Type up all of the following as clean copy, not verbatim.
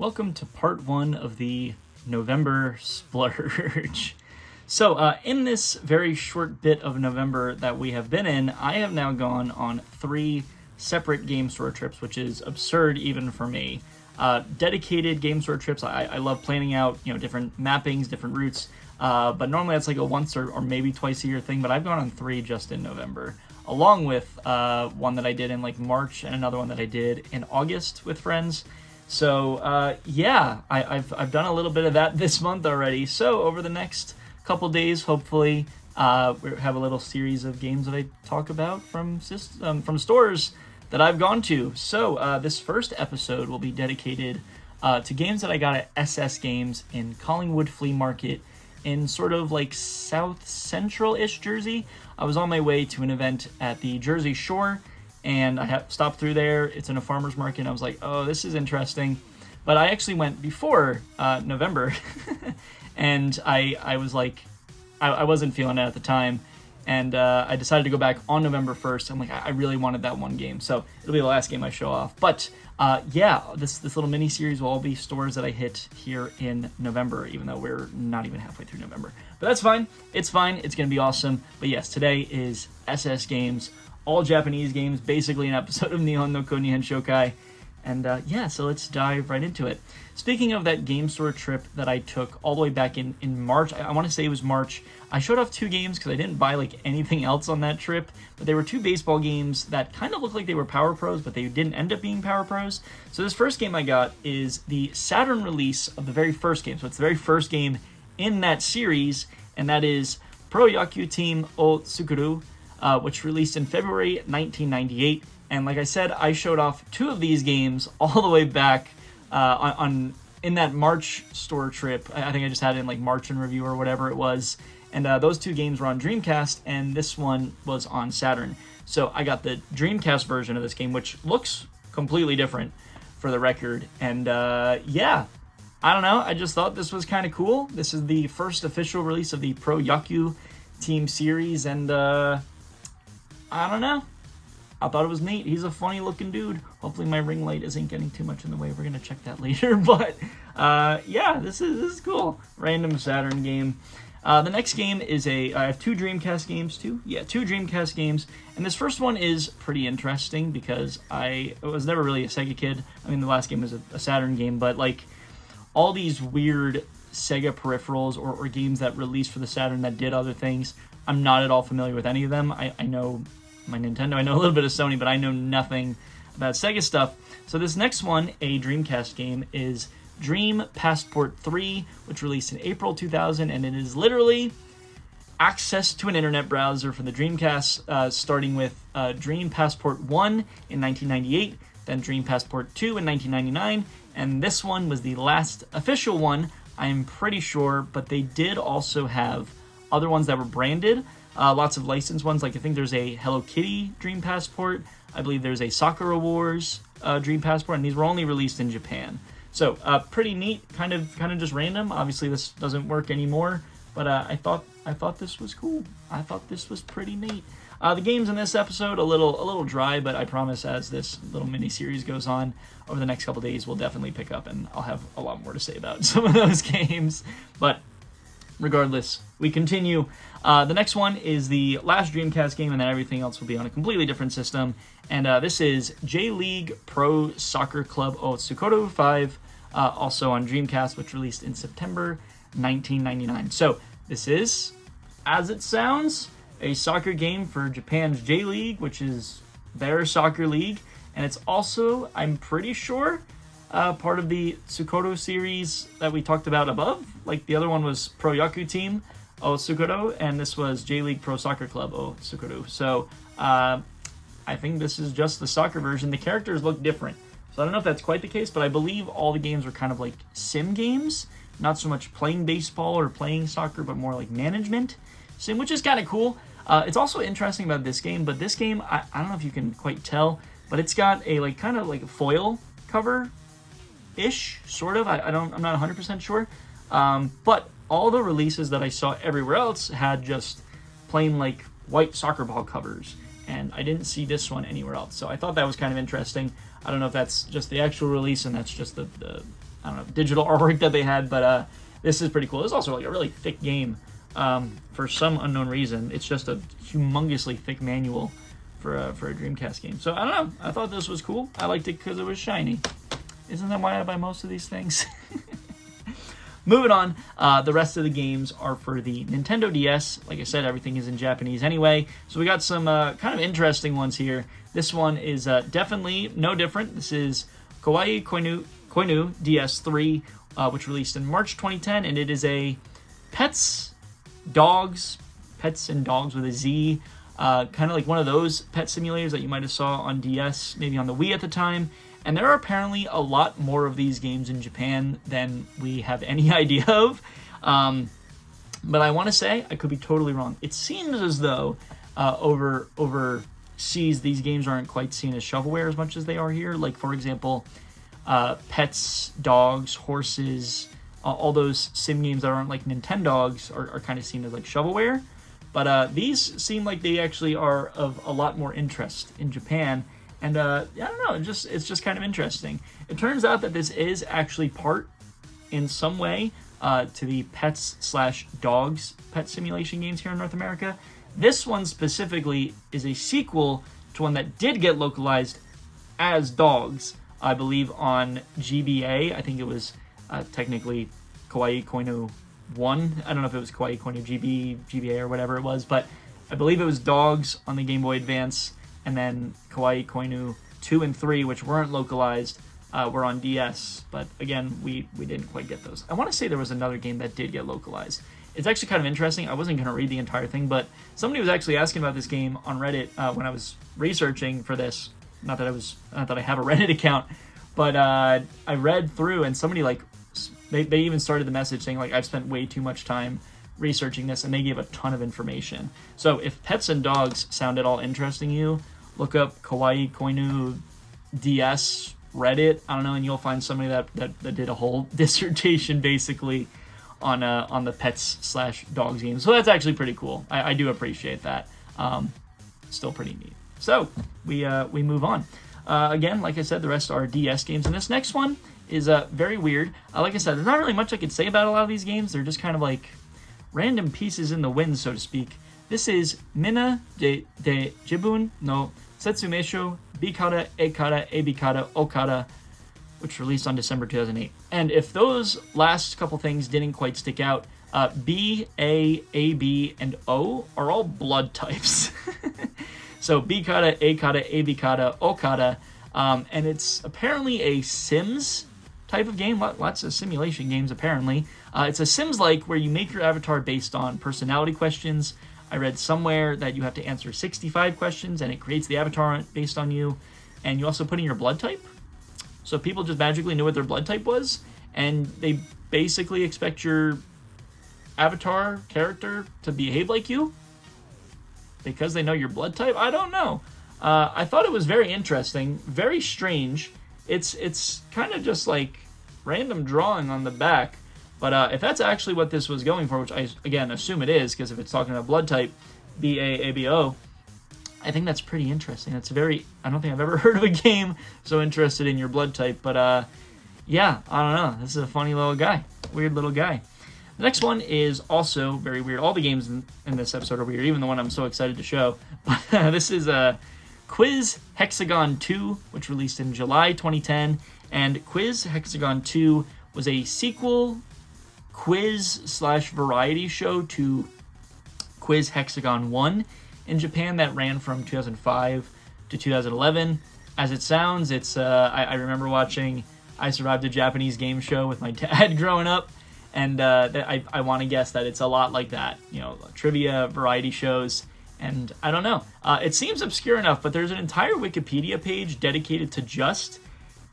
Welcome to part one of the November Splurge. So, in this very short bit of November that we have been in, I have now gone on 3 separate game store trips, which is absurd even for me. Dedicated game store trips, I love planning out, different mappings, different routes, but normally that's like a once or maybe twice a year thing, but I've gone on 3 just in November, along with one that I did in like March and another one that I did in August with friends. So, I've done a little bit of that this month already. So over the next couple days, hopefully, we have a little series of games that I talk about from stores that I've gone to. So this first episode will be dedicated to games that I got at SS Games in Collingwood Flea Market in sort of like South Central-ish Jersey. I was on my way to an event at the Jersey Shore, and I have stopped through there. It's in a farmer's market, and I was like, oh, this is interesting. But I actually went before November, and I was like, I wasn't feeling it at the time, and I decided to go back on November 1st. I'm like, I really wanted that one game, so it'll be the last game I show off. But this little mini-series will all be stores that I hit here in November, even though we're not even halfway through November. But that's fine. It's fine. It's going to be awesome. But yes, today is SS Games, all Japanese games, basically an episode of Nihon no Koni Shokai. And so let's dive right into it. Speaking of that game store trip that I took all the way back in March, I want to say it was March, I showed off 2 games because I didn't buy like anything else on that trip, but they were 2 baseball games that kind of looked like they were Power Pros, but they didn't end up being Power Pros. So this first game I got is the Saturn release of the very first game. So it's the very first game in that series, and that is Pro Yaku Team o Tsukuru, which released in February 1998. And like I said, I showed off 2 of these games all the way back in that March store trip. I think I just had it in like March in review or whatever it was. And those 2 games were on Dreamcast, and this one was on Saturn. So I got the Dreamcast version of this game, which looks completely different for the record. And I don't know. I just thought this was kind of cool. This is the first official release of the Pro Yaku Team series, and I don't know. I thought it was neat. He's a funny looking dude. Hopefully my ring light isn't getting too much in the way. We're going to check that later. But this is cool. Random Saturn game. The next game is I have 2 Dreamcast games too. Yeah, 2 Dreamcast games. And this first one is pretty interesting because I was never really a Sega kid. I mean, the last game was a Saturn game. But like all these weird Sega peripherals or games that released for the Saturn that did other things, I'm not at all familiar with any of them. I know my Nintendo, I know a little bit of Sony, but I know nothing about Sega stuff. So this next one, a Dreamcast game, is Dream Passport 3, which released in April 2000, and it is literally access to an internet browser for the Dreamcast, starting with Dream Passport 1 in 1998, then Dream Passport 2 in 1999, and this one was the last official one, I'm pretty sure, but they did also have other ones that were branded. Lots of licensed ones, like I think there's a Hello Kitty Dream Passport. I believe there's a Sakura Wars Dream Passport, and these were only released in Japan. So pretty neat, kind of just random. Obviously, this doesn't work anymore, but I thought this was cool. I thought this was pretty neat. The games in this episode a little dry, but I promise as this little mini series goes on over the next couple days, we'll definitely pick up, and I'll have a lot more to say about some of those games. But regardless, we continue. The next one is the last Dreamcast game, and then everything else will be on a completely different system. And this is J-League Pro Soccer Club o Tsukuru 5, also on Dreamcast, which released in September 1999. So this is, as it sounds, a soccer game for Japan's J-League, which is their soccer league. And it's also, I'm pretty sure, part of the Tsukuru series that we talked about above. Like the other one was Pro Yaku Team o Tsukuru, and this was J-League Pro Soccer Club o Tsukuru. So I think this is just the soccer version. The characters look different. So I don't know if that's quite the case, but I believe all the games are kind of like sim games. Not so much playing baseball or playing soccer, but more like management sim, which is kind of cool. It's also interesting about this game, but this game, I don't know if you can quite tell, but it's got a like kind of like a foil cover-ish, sort of. I'm not 100% sure. But all the releases that I saw everywhere else had just plain like white soccer ball covers. and I didn't see this one anywhere else. So I thought that was kind of interesting. I don't know if that's just the actual release and that's just the I don't know, digital artwork that they had, but this is pretty cool. It's also like a really thick game. For some unknown reason, it's just a humongously thick manual for a Dreamcast game. So I don't know. I thought this was cool. I liked it because it was shiny. Isn't that why I buy most of these things? Moving on, the rest of the games are for the Nintendo DS. Like I said, everything is in Japanese anyway. So we got some kind of interesting ones here. This one is definitely no different. This is Kawaii Koinu DS3, which released in March 2010, and it is a pets and dogs with a Z, kind of like one of those pet simulators that you might have saw on DS, maybe on the Wii at the time. And there are apparently a lot more of these games in Japan than we have any idea of. But I want to say, I could be totally wrong. It seems as though overseas these games aren't quite seen as shovelware as much as they are here. Like, for example, pets, dogs, horses, all those sim games that aren't like Nintendogs are kind of seen as like shovelware. But these seem like they actually are of a lot more interest in Japan. And I don't know, it's just kind of interesting. It turns out that this is actually part, in some way, to the pets/dogs pet simulation games here in North America. This one specifically is a sequel to one that did get localized as dogs, I believe, on GBA. I think it was technically Kawaii Koinu 1. I don't know if it was Kawaii Koinu GBA or whatever it was, but I believe it was dogs on the Game Boy Advance. And then Kawaii Koinu 2 and 3, which weren't localized, were on DS. But again, we didn't quite get those. I want to say there was another game that did get localized. It's actually kind of interesting. I wasn't going to read the entire thing, but somebody was actually asking about this game on Reddit when I was researching for this. Not that I have a Reddit account, but I read through, and somebody they even started the message saying I've spent way too much time researching this, and they gave a ton of information. So if pets and dogs sound at all interesting to you, look up Kawaii Koinu DS Reddit, I don't know, and you'll find somebody that did a whole dissertation basically on the pets/dogs game. So that's actually pretty cool. I do appreciate that. Still pretty neat. So we move on. Again, like I said, the rest are DS games, and this next one is very weird. Like I said, there's not really much I could say about a lot of these games. They're just kind of like random pieces in the wind, so to speak. This is Mina de Jibun no Setsumesho Bikara Ekara Ebikara Okara, which released on December 2008. And if those last couple things didn't quite stick out, B, A, B, and O are all blood types. So Bikara, Ekara, Ebikara, Okara, and it's apparently a Sims type of game. Lots of simulation games, apparently. It's a Sims-like where you make your avatar based on personality questions. I read somewhere that you have to answer 65 questions, and it creates the avatar based on you. And you also put in your blood type. So people just magically knew what their blood type was, and they basically expect your avatar character to behave like you because they know your blood type. I don't know. I thought it was very interesting, very strange. It's kind of just like random drawing on the back. But if that's actually what this was going for, which I, again, assume it is, because if it's talking about blood type, B-A-A-B-O, I think that's pretty interesting. It's I don't think I've ever heard of a game so interested in your blood type. But yeah, I don't know. This is a funny little guy. Weird little guy. The next one is also very weird. All the games in this episode are weird, even the one I'm so excited to show. But this is Quiz Hexagon 2, which released in July 2010. And Quiz Hexagon 2 was a sequel quiz/variety show to Quiz Hexagon 1 in Japan that ran from 2005 to 2011. As it sounds, it's I remember watching I Survived a Japanese Game Show with my dad growing up, and I want to guess that it's a lot like that, trivia, variety shows, and I don't know. It seems obscure enough, but there's an entire Wikipedia page dedicated to just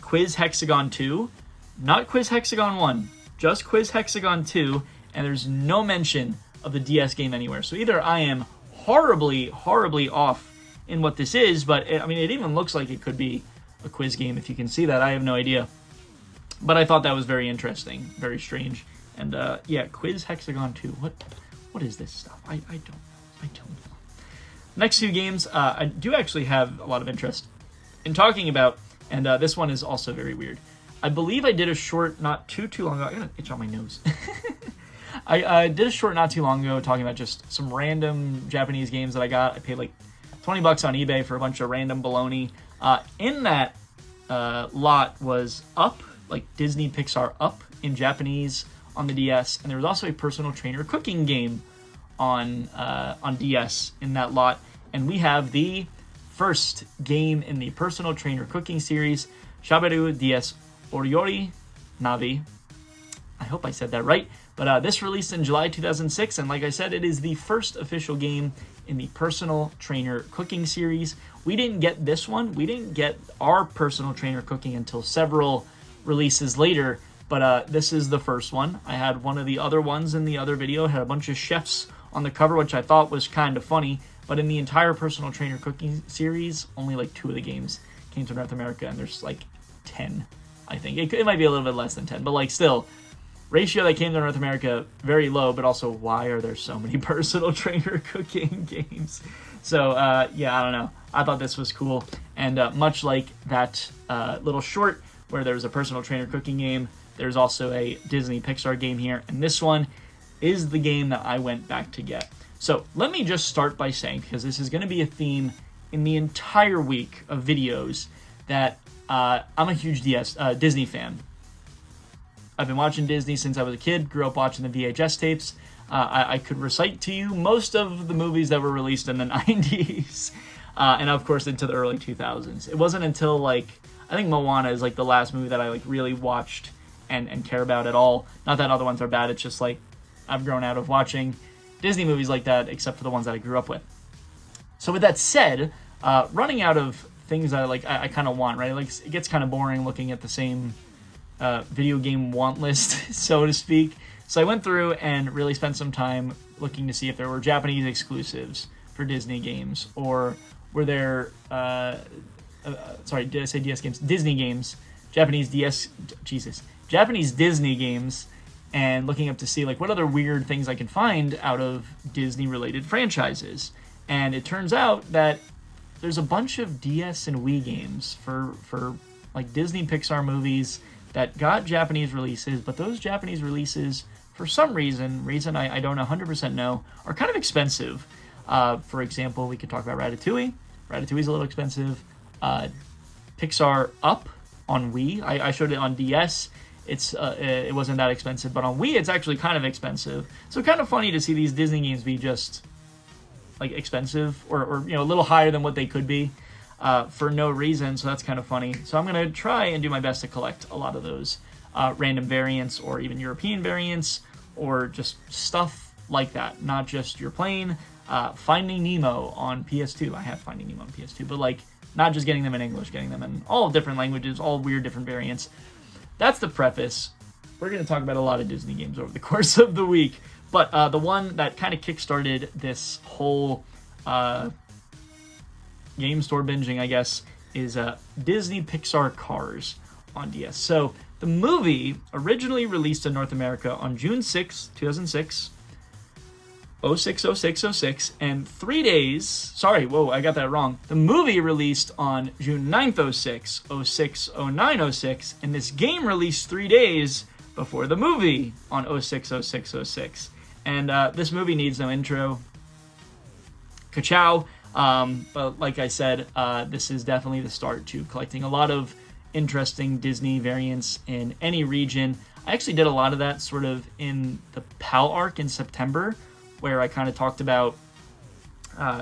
Quiz Hexagon 2, not Quiz Hexagon 1, just Quiz Hexagon 2, and there's no mention of the DS game anywhere. So either I am horribly, horribly off in what this is, but it even looks like it could be a quiz game. If you can see that, I have no idea. But I thought that was very interesting, very strange. And yeah, Quiz Hexagon 2. What is this stuff? I don't know. Next two games, I do actually have a lot of interest in talking about, and this one is also very weird. I believe I did a short not too long ago. I got an itch on my nose. I did a short not too long ago talking about just some random Japanese games that I got. I paid like $20 on eBay for a bunch of random baloney. In that lot was Up, like Disney Pixar Up in Japanese on the DS, and there was also a personal trainer cooking game on DS in that lot. And we have the first game in the personal trainer cooking series, Shaberu DS Oriori Navi. I hope I said that right. But this released in July 2006, and like I said, it is the first official game in the personal trainer cooking series. We didn't get this one. We didn't get our personal trainer cooking until several releases later, but this is the first one. I had one of the other ones in the other video. It had a bunch of chefs on the cover, which I thought was kind of funny. But in the entire personal trainer cooking series, only like 2 of the games came to North America, and there's like 10, I think. It might be a little bit less than 10, but like still, ratio that came to North America, very low, but also why are there so many personal trainer cooking games? So, yeah, I don't know. I thought this was cool, and much like that little short where there's a personal trainer cooking game, there's also a Disney Pixar game here, and this one is the game that I went back to get. So let me just start by saying, because this is going to be a theme in the entire week of videos, that I'm a huge Disney fan. I've been watching Disney since I was a kid, grew up watching the VHS tapes. I could recite to you most of the movies that were released in the 90s, and of course into the early 2000s. It wasn't until, like, I think Moana is like the last movie that I like really watched and care about at all. Not that other ones are bad, it's just like I've grown out of watching Disney movies like that, except for the ones that I grew up with. So with that said, running out of things that I kind of want, right? Like, it gets kind of boring looking at the same video game want list, so to speak. So I went through and really spent some time looking to see if there were Japanese exclusives for Disney games, or were there, sorry, did I say DS games? Disney games, Japanese Disney games, and looking up to see like what other weird things I can find out of Disney-related franchises. And it turns out that there's a bunch of DS and Wii games for like Disney Pixar movies that got Japanese releases, but those Japanese releases, for some reason I don't 100% know, are kind of expensive. For example, we could talk about Ratatouille. Ratatouille's a little expensive. Pixar Up on Wii. I showed it on DS. It wasn't that expensive, but on Wii it's actually kind of expensive. So kind of funny to see these Disney games be just like expensive or you know, a little higher than what they could be for no reason. So that's kind of funny. So I'm gonna try and do my best to collect a lot of those random variants, or even European variants, or just stuff like that. Not just your plain Finding Nemo on PS2. I have Finding Nemo on PS2, but like not just getting them in English, getting them in all different languages, all weird different variants. That's the preface. We're going to talk about a lot of Disney games over the course of the week. But the one that kind of kickstarted this whole game store binging, I guess, is Disney Pixar Cars on DS. So the movie originally released in North America on June 6, 2006. 06, and 3 days... Sorry, whoa, I got that wrong. The movie released on June 9th, 06, 09, and this game released 3 days before the movie on 06. And this movie needs no intro. Ka-chow. But like I said, this is definitely the start to collecting a lot of interesting Disney variants in any region. I actually did a lot of that sort of in the PAL arc in September, where I kind of talked about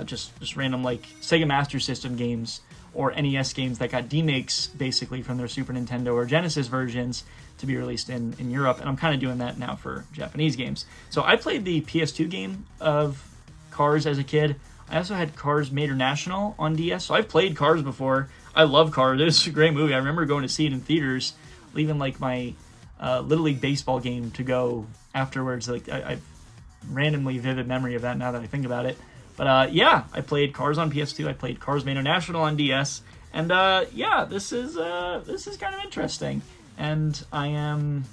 just random like Sega Master System games or NES games that got demakes basically from their Super Nintendo or Genesis versions to be released in Europe. And I'm kind of doing that now for Japanese games. So I played the PS2 game of Cars as a kid. I also had Cars Major National on DS. So I've played Cars before. I love Cars. It's a great movie. I remember going to see it in theaters, leaving like my Little League Baseball game to go afterwards. Like I've randomly vivid memory of that now that I think about it. But yeah, I played Cars on PS2. I played Cars Major National on DS. And yeah, this is kind of interesting. And I am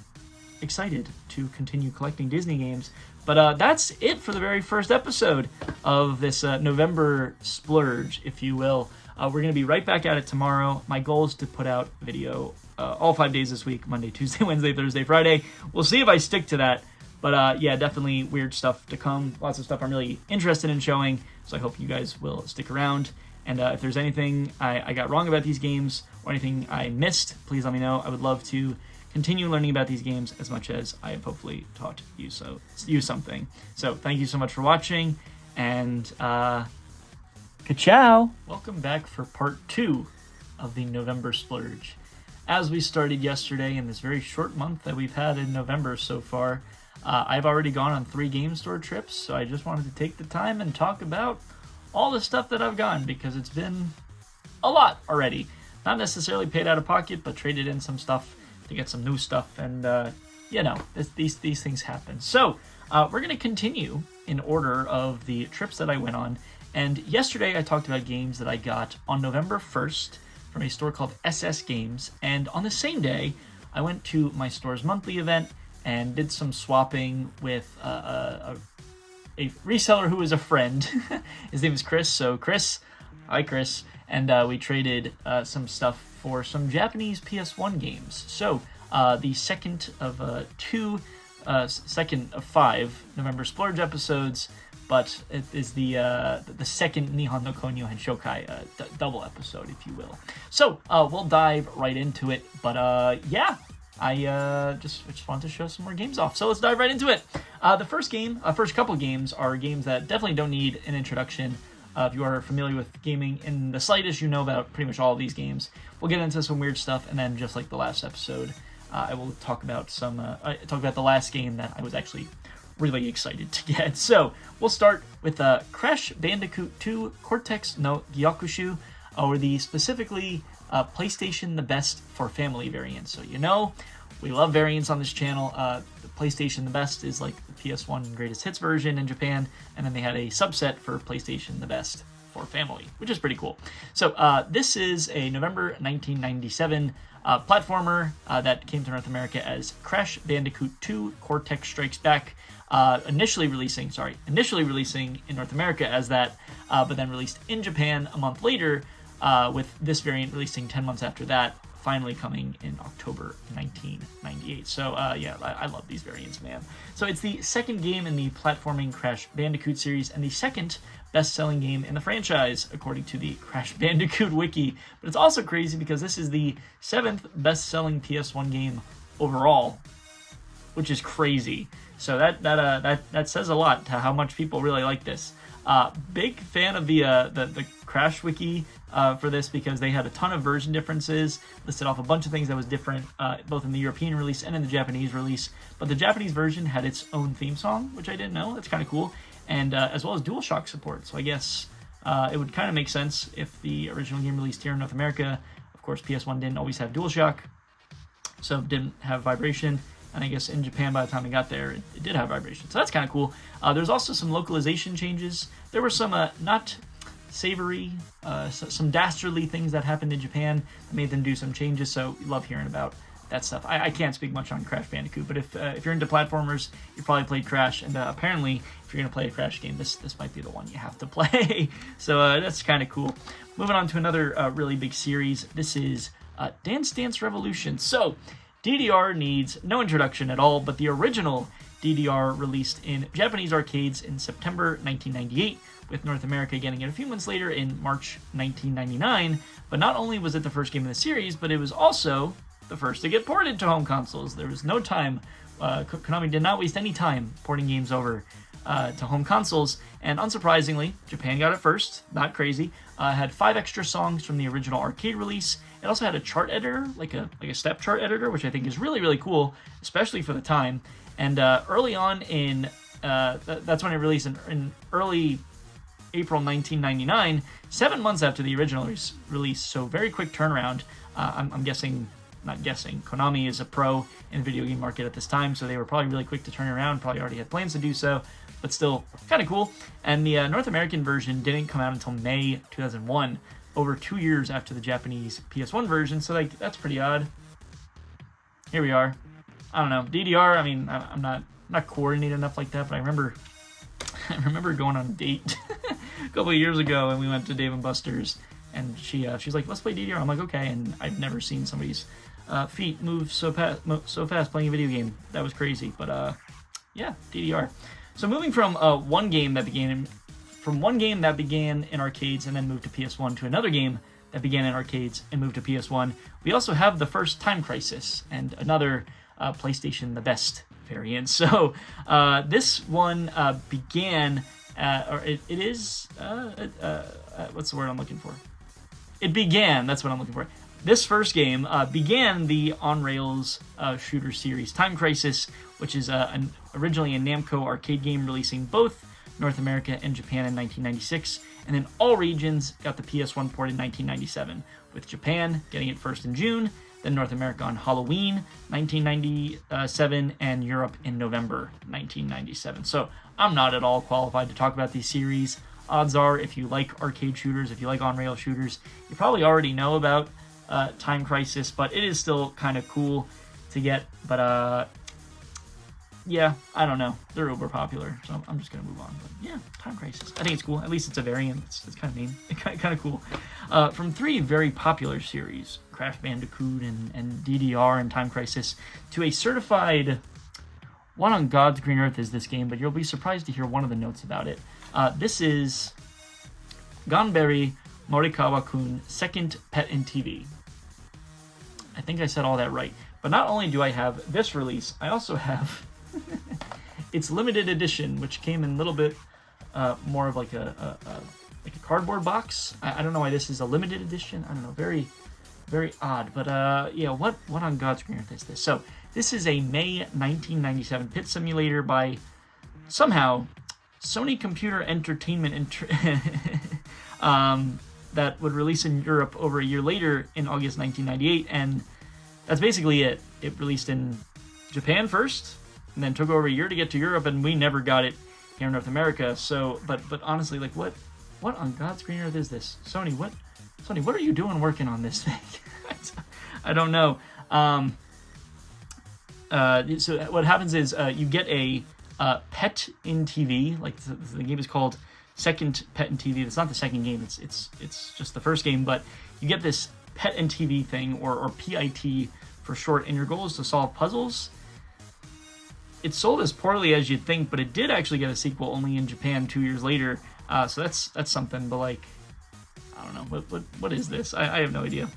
excited to continue collecting Disney games. But that's it for the very first episode of this November splurge, if you will. We're going to be right back at it tomorrow. My goal is to put out a video all 5 days this week, Monday, Tuesday, Wednesday, Thursday, Friday. We'll see if I stick to that. But yeah, definitely weird stuff to come. Lots of stuff I'm really interested in showing, so I hope you guys will stick around. And if there's anything I got wrong about these games or anything I missed, please let me know. I would love to continue learning about these games as much as I have hopefully taught you something. So thank you so much for watching, and ka-chow! Welcome back for part 2 of the November Splurge. As we started yesterday in this very short month that we've had in November so far, I've already gone on 3 game store trips, so I just wanted to take the time and talk about all the stuff that I've gone, because it's been a lot already. Not necessarily paid out of pocket, but traded in some stuff to get some new stuff, and you know, these things happen. So we're going to continue in order of the trips that I went on, and yesterday I talked about games that I got on November 1st from a store called SS Games, and on the same day I went to my store's monthly event and did some swapping with a reseller who is a friend. His name is Chris. So Chris, hi Chris, and we traded some stuff for some Japanese PS1 games. So the second of 5 November Splurge episodes, but it is the second Nihon no Konyo Henshokai double episode, if you will. So we'll dive right into it. But yeah, I just wanted to show some more games off. So let's dive right into it. The first couple games are games that definitely don't need an introduction. If you are familiar with gaming in the slightest, you know about pretty much all of these games. We'll get into some weird stuff, and then just like the last episode, I will talk about the last game that I was actually really excited to get. So we'll start with Crash Bandicoot 2 Cortex no Gyakushu, or the specifically PlayStation the Best for Family variant. So you know, we love variants on this channel. The PlayStation the Best is like the PS1 Greatest Hits version in Japan, and then they had a subset for PlayStation the Best for Family, which is pretty cool. So this is a November 1997 platformer that came to North America as Crash Bandicoot 2 Cortex Strikes Back. Initially releasing in North America as that, but then released in Japan a month later, with this variant releasing 10 months after that, finally coming in October 1998. So yeah, I love these variants, man. So it's the second game in the platforming Crash Bandicoot series, and the second best-selling game in the franchise, according to the Crash Bandicoot wiki. But it's also crazy because this is the 7th best-selling PS1 game overall, which is crazy. So that says a lot to how much people really like this. Big fan of the Crash wiki for this, because they had a ton of version differences, listed off a bunch of things that was different, both in the European release and in the Japanese release. But the Japanese version had its own theme song, which I didn't know. That's kind of cool. And as well as DualShock support. So I guess it would kind of make sense if the original game released here in North America. Of course, PS1 didn't always have DualShock, so it didn't have vibration. And I guess in Japan, by the time it got there, it did have vibration. So that's kind of cool. There's also some localization changes. There were some not savory, some dastardly things that happened in Japan that made them do some changes. So we love hearing about that stuff. I can't speak much on Crash Bandicoot, but if you're into platformers, you probably played Crash. And apparently, if you're going to play a Crash game, this might be the one you have to play. So that's kind of cool. Moving on to another really big series. This is Dance Dance Revolution. So DDR needs no introduction at all, but the original DDR released in Japanese arcades in September 1998, with North America getting it a few months later in March 1999. But not only was it the first game in the series, but it was also the first to get ported to home consoles. There was no time. Konami did not waste any time porting games over to home consoles, and unsurprisingly, Japan got it first. Not crazy. Had 5 extra songs from the original arcade release. It also had a chart editor, like a step chart editor, which I think is really, really cool, especially for the time. And early on in, that's when it released in early April 1999, 7 months after the original release, so very quick turnaround. I'm guessing, not guessing, Konami is a pro in the video game market at this time, so they were probably really quick to turn around, probably already had plans to do so, but still kind of cool. And the North American version didn't come out until May 2001, over 2 years after the Japanese PS1 version, so like that's pretty odd. Here we are. I don't know. DDR, I mean, I'm not coordinated enough like that, but I remember going on a date a couple of years ago, and we went to Dave & Buster's, and she's like, let's play DDR. I'm like, okay, and I've never seen somebody's feet move so fast playing a video game. That was crazy, but yeah, DDR. So moving from one game that began in arcades and then moved to PS1 to another game that began in arcades and moved to PS1, we also have the first Time Crisis and another PlayStation the Best variant. So this one began, or it is, what's the word I'm looking for? It began, that's what I'm looking for. This first game began the on-rails shooter series Time Crisis, which is originally a Namco arcade game releasing both North America and Japan in 1996, and then all regions got the PS1 port in 1997, with Japan getting it first in June, then North America on Halloween 1997, and Europe in November 1997. So I'm not at all qualified to talk about these series. Odds are, if you like arcade shooters, if you like on-rail shooters, you probably already know about Time Crisis, but it is still kind of cool to get. But yeah, I don't know. They're uber popular, so I'm just gonna move on. But yeah, Time Crisis. I think it's cool. At least it's a variant. It's kind of neat. Kind of cool. From three very popular series, Crash Bandicoot and DDR and Time Crisis, to a certified, what on God's green earth is this game? But you'll be surprised to hear one of the notes about it. This is Ganberi Morikawa-kun Second Pet in TV. I think I said all that right. But not only do I have this release, I also have its limited edition, which came in a little bit more of like a cardboard box. I don't know why this is a limited edition. I don't know, very, very odd. But yeah, what on God's green earth is this? So this is a May 1997 pit simulator by somehow Sony Computer Entertainment that would release in Europe over a year later in August 1998, and that's basically it. It released in Japan first, and then took over a year to get to Europe, and we never got it here in North America. So, but honestly, like, what on God's green earth is this? Sony, what are you doing working on this thing? I don't know. So what happens is you get a Pet in TV. Like the game is called Second Pet in TV. It's not the second game. It's just the first game. But you get this Pet in TV thing, or PIT for short, and your goal is to solve puzzles. It sold as poorly as you'd think, but it did actually get a sequel only in Japan 2 years later. So that's something. But like, I don't know what is this? I have no idea.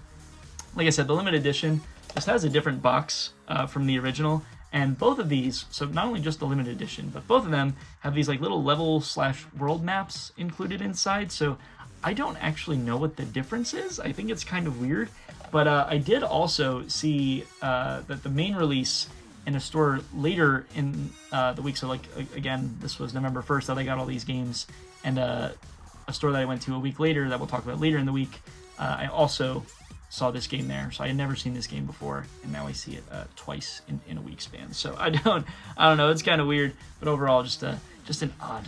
Like I said, the limited edition just has a different box from the original. And both of these, so not only just the limited edition, but both of them have these like little level/world maps included inside. So I don't actually know what the difference is. I think it's kind of weird. But I did also see that the main release in a store later in the week. So like, again, this was November 1st that I got all these games. And a store that I went to a week later that we'll talk about later in the week, I also saw this game there. So I had never seen this game before, and now I see it twice in a week span. So I don't know. It's kind of weird, but overall, just an odd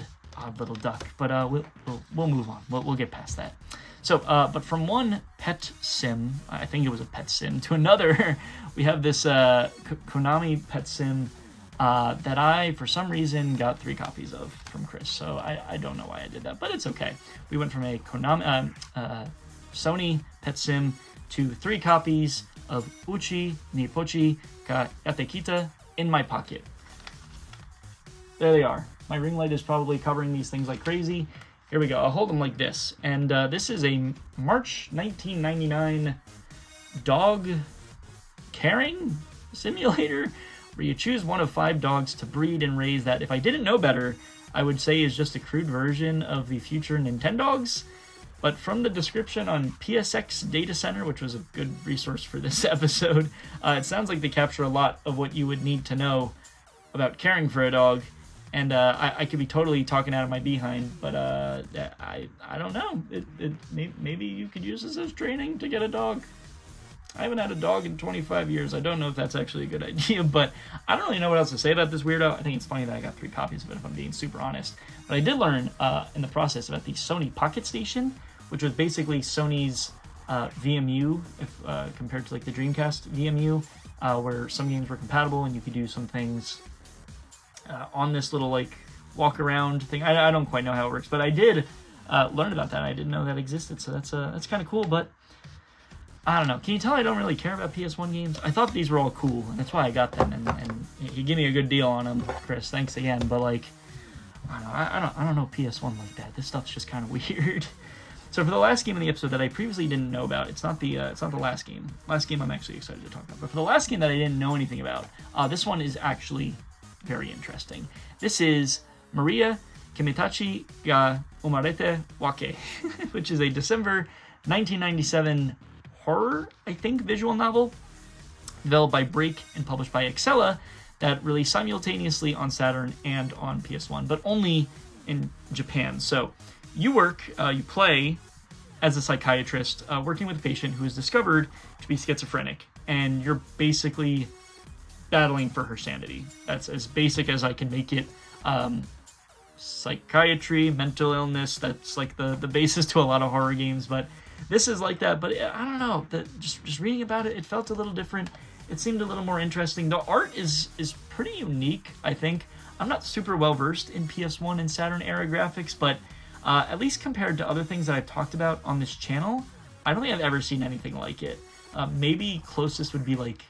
little duck. But we'll move on. We'll get past that. So, but from one pet sim, I think it was a pet sim, to another, we have this Konami pet sim that I, for some reason, got 3 copies of from Chris. So I don't know why I did that, but it's okay. We went from a Konami Sony pet sim to 3 copies of Uchi ni Pochi ka Yatekita in my pocket. There they are. My ring light is probably covering these things like crazy. Here we go. I'll hold them like this. And this is a March 1999 dog caring simulator where you choose one of 5 dogs to breed and raise that, if I didn't know better, I would say is just a crude version of the future Nintendogs. But from the description on PSX Data Center, which was a good resource for this episode, it sounds like they capture a lot of what you would need to know about caring for a dog. And I could be totally talking out of my behind, but I don't know. Maybe you could use this as training to get a dog. I haven't had a dog in 25 years. I don't know if that's actually a good idea, but I don't really know what else to say about this weirdo. I think it's funny that I got 3 copies of it, if I'm being super honest. But I did learn in the process about the Sony Pocket Station, which was basically Sony's VMU, if compared to like the Dreamcast VMU. where some games were compatible and you could do some things on this little like walk around thing. I don't quite know how it works, but I did learn about that. I didn't know that existed, so that's kind of cool. But I don't know. Can you tell I don't really care about PS1 games? I thought these were all cool, and that's why I got them. And you give me a good deal on them, Chris. Thanks again. But like, I don't know PS1 like that. This stuff's just kind of weird. So for the last game in the episode that I previously didn't know about, it's not the last game. Last game I'm actually excited to talk about. But for the last game that I didn't know anything about, this one is actually very interesting. This is Maria Kimitachi ga Umarete Wake, which is a December 1997 horror, I think, visual novel developed by Break and published by Excella that released simultaneously on Saturn and on PS1, but only in Japan. So you play as a psychiatrist working with a patient who is discovered to be schizophrenic, and you're basically battling for her sanity. That's as basic as I can make it. Psychiatry, mental illness, that's like the basis to a lot of horror games, but this is like that. But I don't know, just reading about it, it felt a little different. It seemed a little more interesting. The art is pretty unique, I think. I'm not super well versed in PS1 and Saturn era graphics, but at least compared to other things that I've talked about on this channel, I don't think I've ever seen anything like it. Maybe closest would be like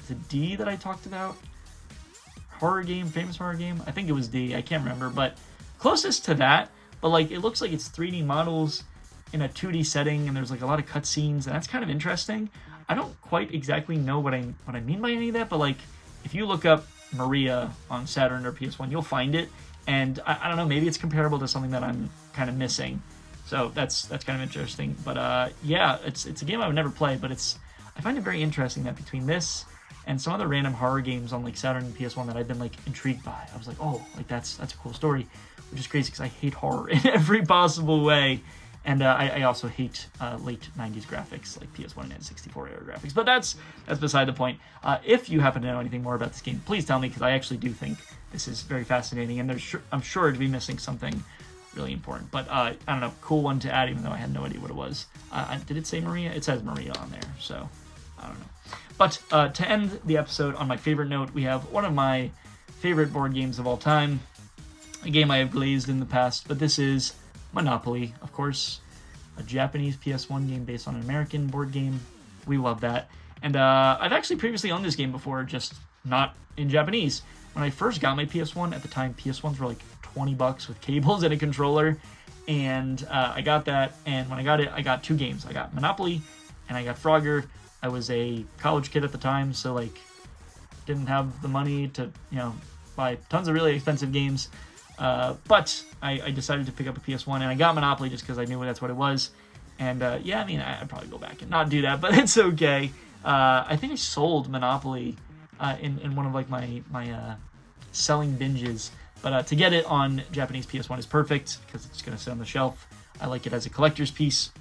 the D that I talked about. Horror game, famous horror game. I think it was D. I can't remember, but closest to that. But like, it looks like it's 3D models in a 2D setting, and there's like a lot of cutscenes, and that's kind of interesting. I don't quite exactly know what I mean by any of that, but like, if you look up Maria on Saturn or PS1, you'll find it. And I don't know, maybe it's comparable to something that I'm kind of missing. So that's kind of interesting. But yeah, it's a game I would never play, but I find it very interesting that between this and some other random horror games on like Saturn and PS1 that I've been like intrigued by, I was like, oh, like that's a cool story, which is crazy because I hate horror in every possible way. And I also hate late 90s graphics, like PS1 and N64 era graphics. But that's beside the point. If you happen to know anything more about this game, please tell me, because I actually do think this is very fascinating, and I'm sure to be missing something really important. But I don't know, cool one to add, even though I had no idea what it was. Did it say Maria? It says Maria on there, so I don't know. But to end the episode on my favorite note, we have one of my favorite board games of all time, a game I have glazed in the past, but this is Monopoly, of course, a Japanese PS1 game based on an American board game. We love that. And I've actually previously owned this game before, just not in Japanese. When I first got my PS1, at the time, PS1s were like $20 with cables and a controller. And I got that, and when I got it, I got two games. I got Monopoly, and I got Frogger. I was a college kid at the time, so like, didn't have the money to, buy tons of really expensive games. But I decided to pick up a PS1, and I got Monopoly just because I knew that's what it was. And yeah, I mean, I'd probably go back and not do that, but it's okay. I think I sold Monopoly in one of like my selling binges. But to get it on Japanese PS1 is perfect because it's going to sit on the shelf. I like it as a collector's piece.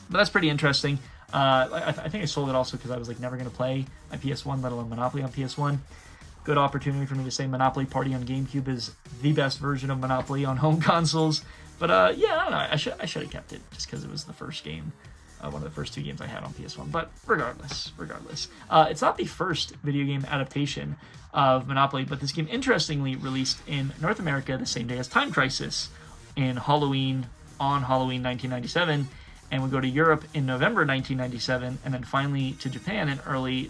But that's pretty interesting. I think I sold it also because I was like never going to play my PS1, let alone Monopoly on PS1. Good opportunity for me to say Monopoly Party on GameCube is the best version of Monopoly on home consoles. But yeah, I don't know. I should have kept it just because it was the first game, one of the first two games I had on PS1. But regardless, it's not the first video game adaptation of Monopoly, but this game interestingly released in North America the same day as Time Crisis on Halloween 1997. And we go to Europe in November 1997, and then finally to Japan in early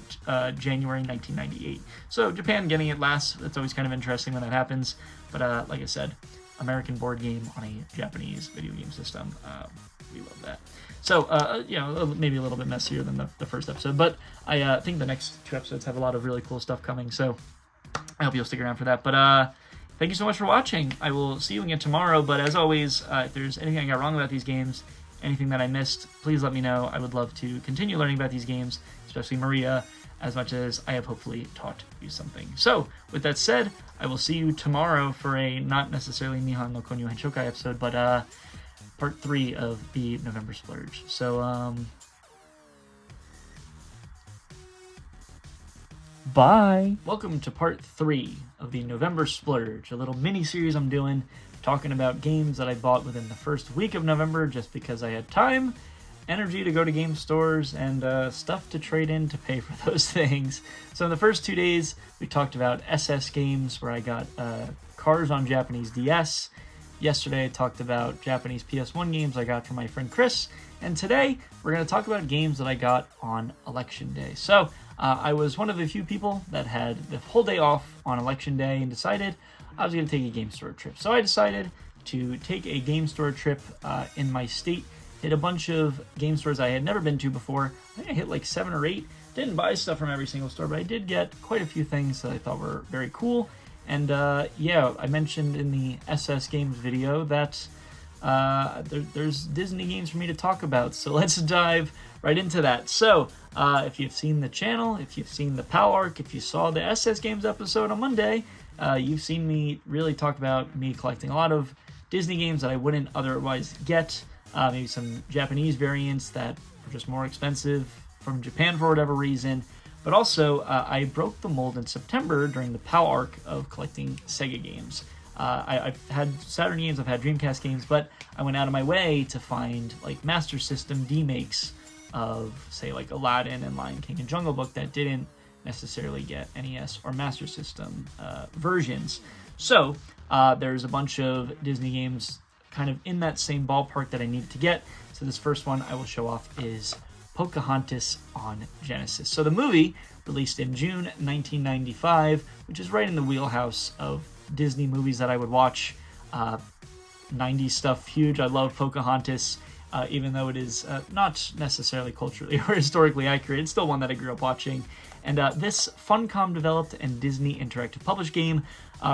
January 1998. So Japan getting it last. That's always kind of interesting when that happens. But like I said, American board game on a Japanese video game system. We love that. So, maybe a little bit messier than the first episode. But I think the next two episodes have a lot of really cool stuff coming. So I hope you'll stick around for that. But thank you so much for watching. I will see you again tomorrow. But as always, if there's anything I got wrong about these games, anything that I missed, please let me know. I would love to continue learning about these games, especially Maria, as much as I have hopefully taught you something. So, with that said, I will see you tomorrow for a not necessarily Nihon no Konyo Henshokai episode, but part 3 of the November Splurge. So, bye! Welcome to part 3 of the November Splurge, a little mini-series I'm doing talking about games that I bought within the first week of November just because I had time, energy to go to game stores and stuff to trade in to pay for those things. So in the first 2 days, we talked about SS games, where I got cars on Japanese DS. Yesterday, I talked about Japanese PS1 games I got from my friend Chris. And today, we're going to talk about games that I got on Election Day. So I was one of the few people that had the whole day off on Election Day and decided I was going to take a game store trip. So I decided to take a game store trip in my state, hit a bunch of game stores I had never been to before. I think I hit like 7 or 8. Didn't buy stuff from every single store, but I did get quite a few things that I thought were very cool. And yeah, I mentioned in the SS Games video that there's Disney games for me to talk about. So let's dive right into that. So if you've seen the channel, if you've seen the PAL arc, if you saw the SS Games episode on Monday, you've seen me really talk about me collecting a lot of Disney games that I wouldn't otherwise get. Maybe some Japanese variants that were just more expensive from Japan for whatever reason. But also, I broke the mold in September during the PAL arc of collecting Sega games. I've had Saturn games, I've had Dreamcast games, but I went out of my way to find like Master System demakes of, say, like Aladdin and Lion King and Jungle Book that didn't necessarily get NES or Master System versions. So there's a bunch of Disney games kind of in that same ballpark that I needed to get. So this first one I will show off is Pocahontas on Genesis. So the movie, released in June 1995, which is right in the wheelhouse of Disney movies that I would watch. 90s stuff, huge. I love Pocahontas, even though it is not necessarily culturally or historically accurate. It's still one that I grew up watching. And this Funcom developed and Disney Interactive published game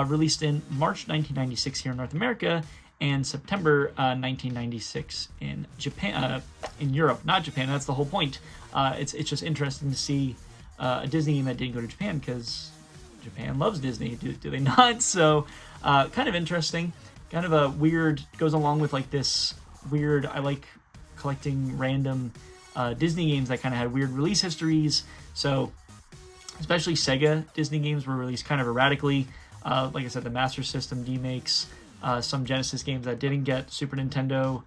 released in March 1996 here in North America and September 1996 in Japan, in Europe, not Japan. That's the whole point. It's just interesting to see a Disney game that didn't go to Japan because Japan loves Disney, do they not? So kind of interesting, kind of a weird, goes along with like this weird, I like collecting random Disney games that kind of had weird release histories. So especially Sega Disney games were released kind of erratically. Like I said, the Master System demakes, some Genesis games that didn't get Super Nintendo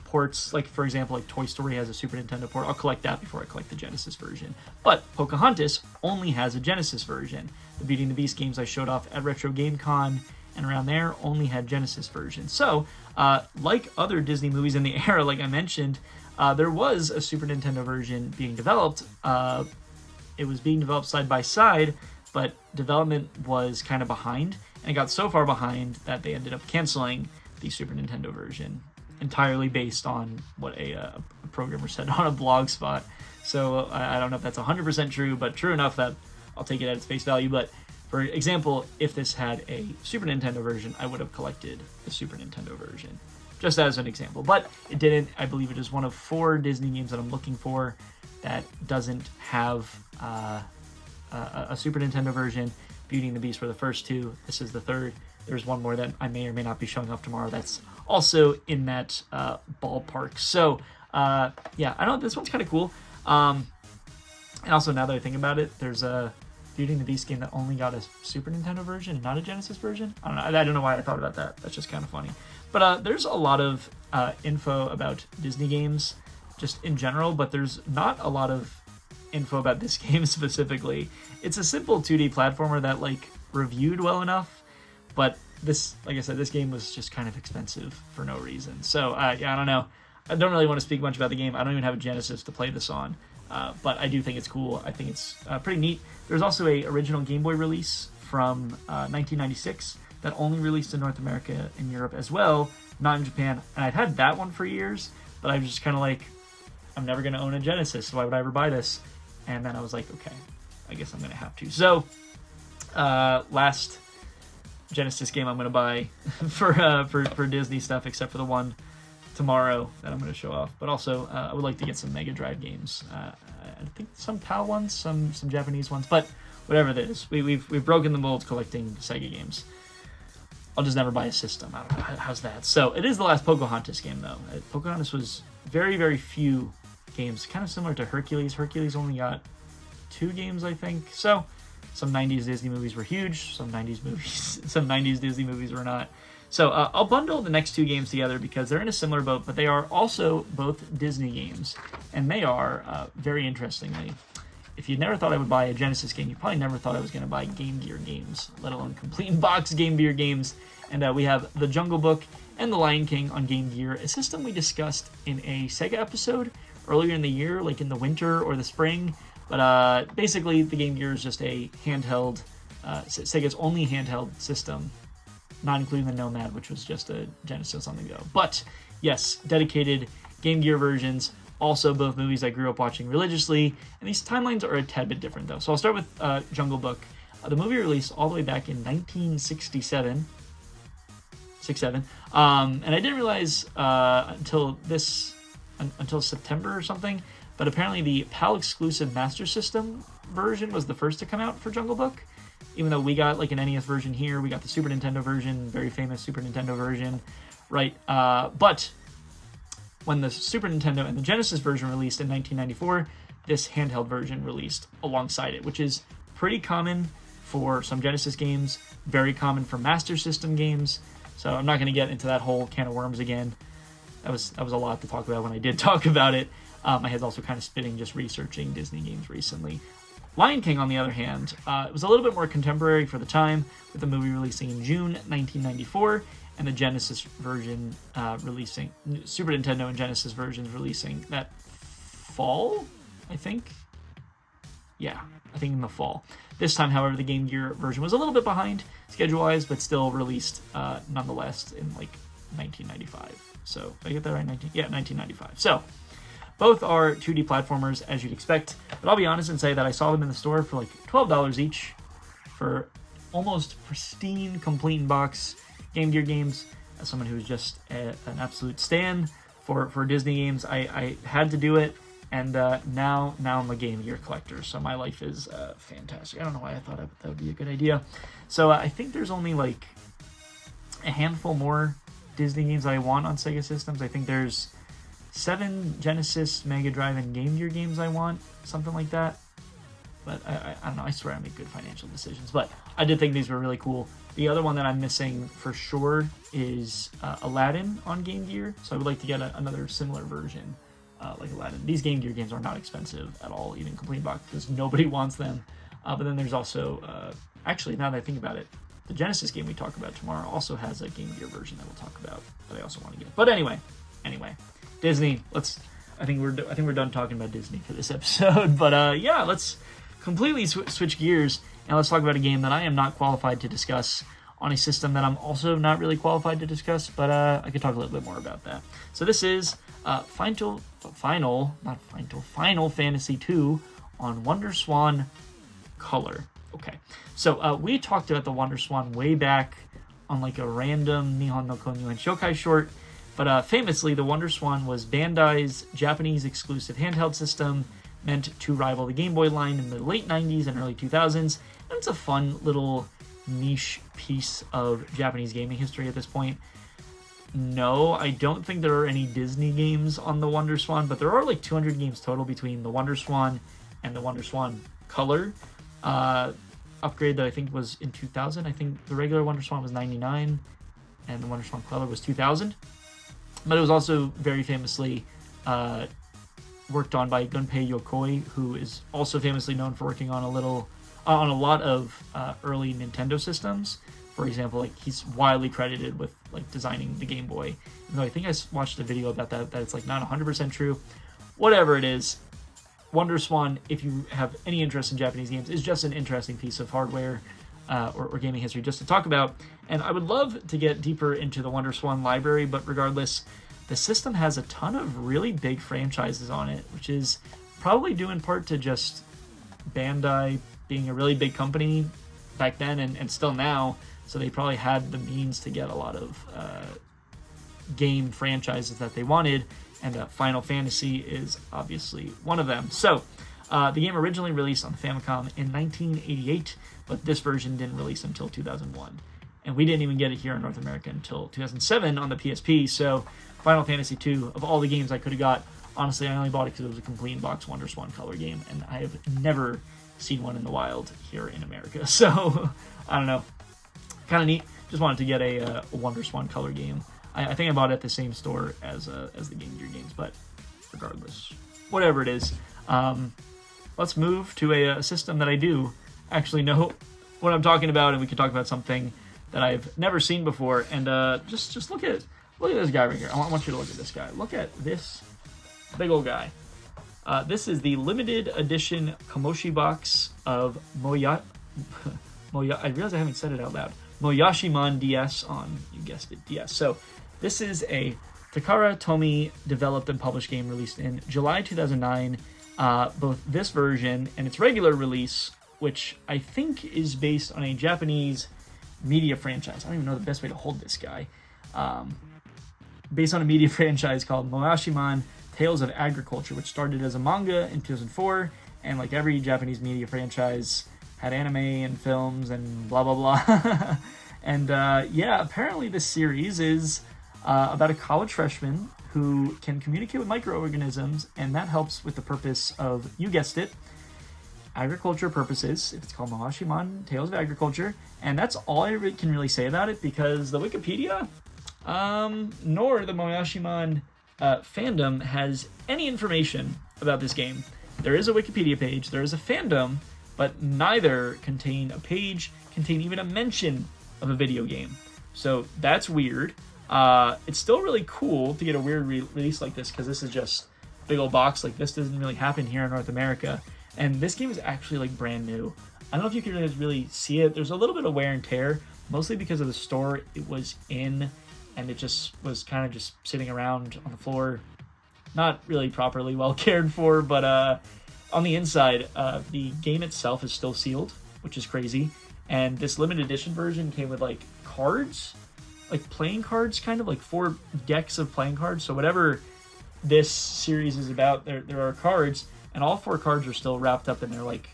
ports, like for example, like Toy Story has a Super Nintendo port. I'll collect that before I collect the Genesis version. But Pocahontas only has a Genesis version. The Beauty and the Beast games I showed off at Retro Game Con and around there only had Genesis versions. So, like other Disney movies in the era, like I mentioned, there was a Super Nintendo version being developed. It was being developed side by side, but development was kind of behind, and it got so far behind that they ended up canceling the Super Nintendo version entirely based on what a programmer said on a blog spot. So I don't know if that's 100% true, but true enough that I'll take it at its face value. But for example, if this had a Super Nintendo version, I would have collected the Super Nintendo version, just as an example. But it didn't. I believe it is one of 4 Disney games that I'm looking for that doesn't have a Super Nintendo version. Beauty and the Beast were the first 2. This is the third. There's one more that I may or may not be showing off tomorrow that's also in that ballpark. So yeah, I know this one's kind of cool. And also, now that I think about it, there's a Beauty and the Beast game that only got a Super Nintendo version and not a Genesis version. I don't know. I don't know why I thought about that. That's just kind of funny. But there's a lot of info about Disney games just in general, but there's not a lot of info about this game specifically. It's a simple 2D platformer that like reviewed well enough, but this, like I said, this game was just kind of expensive for no reason. So yeah, I don't know. I don't really want to speak much about the game. I don't even have a Genesis to play this on, but I do think it's cool. I think it's pretty neat. There's also a original Game Boy release from 1996 that only released in North America and Europe as well, not in Japan. And I've had that one for years, but I was just kind of like, I'm never going to own a Genesis, so why would I ever buy this? And then I was like, okay, I guess I'm going to have to. So, last Genesis game I'm going to buy for Disney stuff, except for the one tomorrow that I'm going to show off. But also, I would like to get some Mega Drive games. I think some PAL ones, some Japanese ones, but whatever it is, we've broken the mold collecting Sega games. I'll just never buy a system. I don't know. How's that? So it is the last Pocahontas game, though. Pocahontas was very, very few games, kind of similar to Hercules. Hercules only got 2 games, I think. So some 90s Disney movies were huge. Some 90s Disney movies were not. So I'll bundle the next two games together because they're in a similar boat, but they are also both Disney games, and they are, very interestingly, if you never thought I would buy a Genesis game, you probably never thought I was going to buy Game Gear games, let alone complete in-box Game Gear games. And we have The Jungle Book and The Lion King on Game Gear, a system we discussed in a Sega episode earlier in the year, like in the winter or the spring. But basically, the Game Gear is just a handheld, Sega's only handheld system, not including the Nomad, which was just a Genesis on the go. But yes, dedicated Game Gear versions, also both movies I grew up watching religiously, and these timelines are a tad bit different though. So I'll start with Jungle Book. The movie released all the way back in 1967. And I didn't realize until September or something, but apparently the PAL exclusive Master System version was the first to come out for Jungle Book. Even though we got like an NES version here, we got the Super Nintendo version, very famous Super Nintendo version, right? But when the Super Nintendo and the Genesis version released in 1994, this handheld version released alongside it, which is pretty common for some Genesis games, very common for Master System games. So I'm not going to get into that whole can of worms again. That was a lot to talk about when I did talk about it. My head's also kind of spinning just researching Disney games recently. Lion King, on the other hand, it was a little bit more contemporary for the time, with the movie releasing in June 1994, and the Genesis version releasing, Super Nintendo and Genesis versions releasing that fall, I think? Yeah, I think in the fall. This time, however, the Game Gear version was a little bit behind schedule-wise, but still released nonetheless in like 1995. So, did I get that right? 1995. So, both are 2D platformers, as you'd expect, but I'll be honest and say that I saw them in the store for like $12 each for almost pristine, complete in-box Game Gear games. As someone who's just an absolute stan for Disney games, I had to do it, and now I'm a Game Gear collector, so my life is fantastic. I don't know why I thought that would be a good idea. So I think there's only like a handful more Disney games that I want on Sega systems. I think there's 7 Genesis, Mega Drive, and Game Gear games I want, something like that. But I don't know, I swear I make good financial decisions. But I did think these were really cool. The other one that I'm missing for sure is Aladdin on Game Gear. So I would like to get another similar version like Aladdin. These Game Gear games are not expensive at all, even complete box, because nobody wants them. But then there's also, actually, now that I think about it, the Genesis game we talk about tomorrow also has a Game Gear version that we'll talk about that I also want to get. But anyway. Disney, I think we're done talking about Disney for this episode, but yeah, let's completely switch gears and let's talk about a game that I am not qualified to discuss on a system that I'm also not really qualified to discuss, but I could talk a little bit more about that. So this is Final Fantasy II on WonderSwan Color. Okay, so we talked about the WonderSwan way back on like a random Nihon no Konyuan Shokai short. But famously, the WonderSwan was Bandai's Japanese exclusive handheld system meant to rival the Game Boy line in the late 90s and early 2000s. And it's a fun little niche piece of Japanese gaming history at this point. No, I don't think there are any Disney games on the WonderSwan, but there are like 200 games total between the WonderSwan and the WonderSwan Color upgrade that I think was in 2000. I think the regular WonderSwan was 99 and the WonderSwan Color was 2000. But it was also very famously worked on by Gunpei Yokoi, who is also famously known for working on a lot of early Nintendo systems. For example, like he's widely credited with like designing the Game Boy. Even though I think I watched a video about that it's like not 100% true. Whatever it is, WonderSwan, if you have any interest in Japanese games, is just an interesting piece of hardware or gaming history just to talk about. And I would love to get deeper into the WonderSwan library, but regardless, the system has a ton of really big franchises on it, which is probably due in part to just Bandai being a really big company back then and still now, so they probably had the means to get a lot of game franchises that they wanted, and Final Fantasy is obviously one of them. So, the game originally released on the Famicom in 1988, but this version didn't release until 2001. And we didn't even get it here in North America until 2007 on the PSP, so Final Fantasy II, of all the games I could have got, honestly, I only bought it because it was a complete in-box WonderSwan Color game, and I have never seen one in the wild here in America. So, I don't know. Kind of neat just wanted to get a WonderSwan color game. I think I bought it at the same store as the Game Gear games, but regardless, whatever it is, let's move to a system that I do actually know what I'm talking about, and we can talk about something that I've never seen before. And just look at this guy right here. I want you to look at this guy. Look at this big old guy. This is the limited edition Komoshi box of I realize I haven't said it out loud. Moyashimon DS on, you guessed it, DS. So this is a Takara Tomy developed and published game released in July 2009. Both this version and its regular release, which I think is based on a Japanese media franchise. I don't even know the best way to hold this guy. Based on a media franchise called Moyashimon Tales of Agriculture, which started as a manga in 2004, and like every Japanese media franchise, had anime and films and blah blah blah. And apparently this series is about a college freshman who can communicate with microorganisms, and that helps with the purpose of, you guessed it, agriculture purposes. It's called Moyashimon Tales of Agriculture, and that's all I can really say about it, because the Wikipedia nor the Moyashimon fandom has any information about this game. There is a Wikipedia page, there is a fandom, but neither contain a page, contain even a mention of a video game. So that's weird. It's still really cool to get a weird release like this, because this is just a big old box. Like, this doesn't really happen here in North America. And this game is actually like brand new. I don't know if you can really see it. There's a little bit of wear and tear, mostly because of the store it was in, and it just was kind of just sitting around on the floor, not really properly well cared for. But on the inside, the game itself is still sealed, which is crazy. And this limited edition version came with like cards, like playing cards, kind of like 4 decks of playing cards. So whatever this series is about, there are cards, and all 4 cards are still wrapped up in their like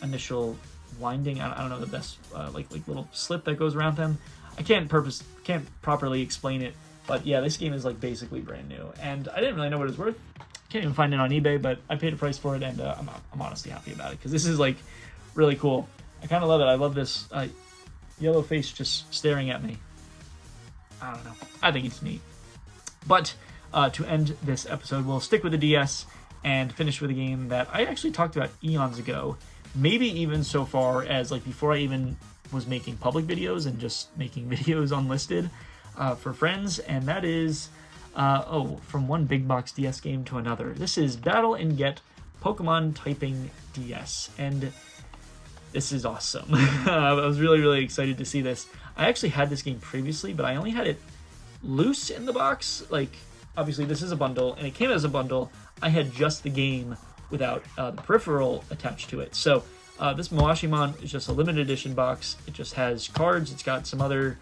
initial winding. I don't know the best like little slip that goes around them. I can't properly explain it, but yeah, this game is like basically brand new, and I didn't really know what it was worth. Can't even find it on eBay, but I paid a price for it, and I'm honestly happy about it, because this is like really cool. I kind of love it. I love this yellow face just staring at me. I don't know. I think it's neat. But to end this episode, we'll stick with the DS and finish with a game that I actually talked about eons ago. Maybe even so far as like before I even was making public videos and just making videos unlisted for friends. And that is, from one big box DS game to another. This is Battle and Get Pokemon Typing DS. And this is awesome. I was really, really excited to see this. I actually had this game previously, but I only had it loose in the box. Like, obviously this is a bundle, and it came as a bundle. I had just the game without the peripheral attached to it. So this Moyashimon is just a limited edition box. It just has cards. It's got some other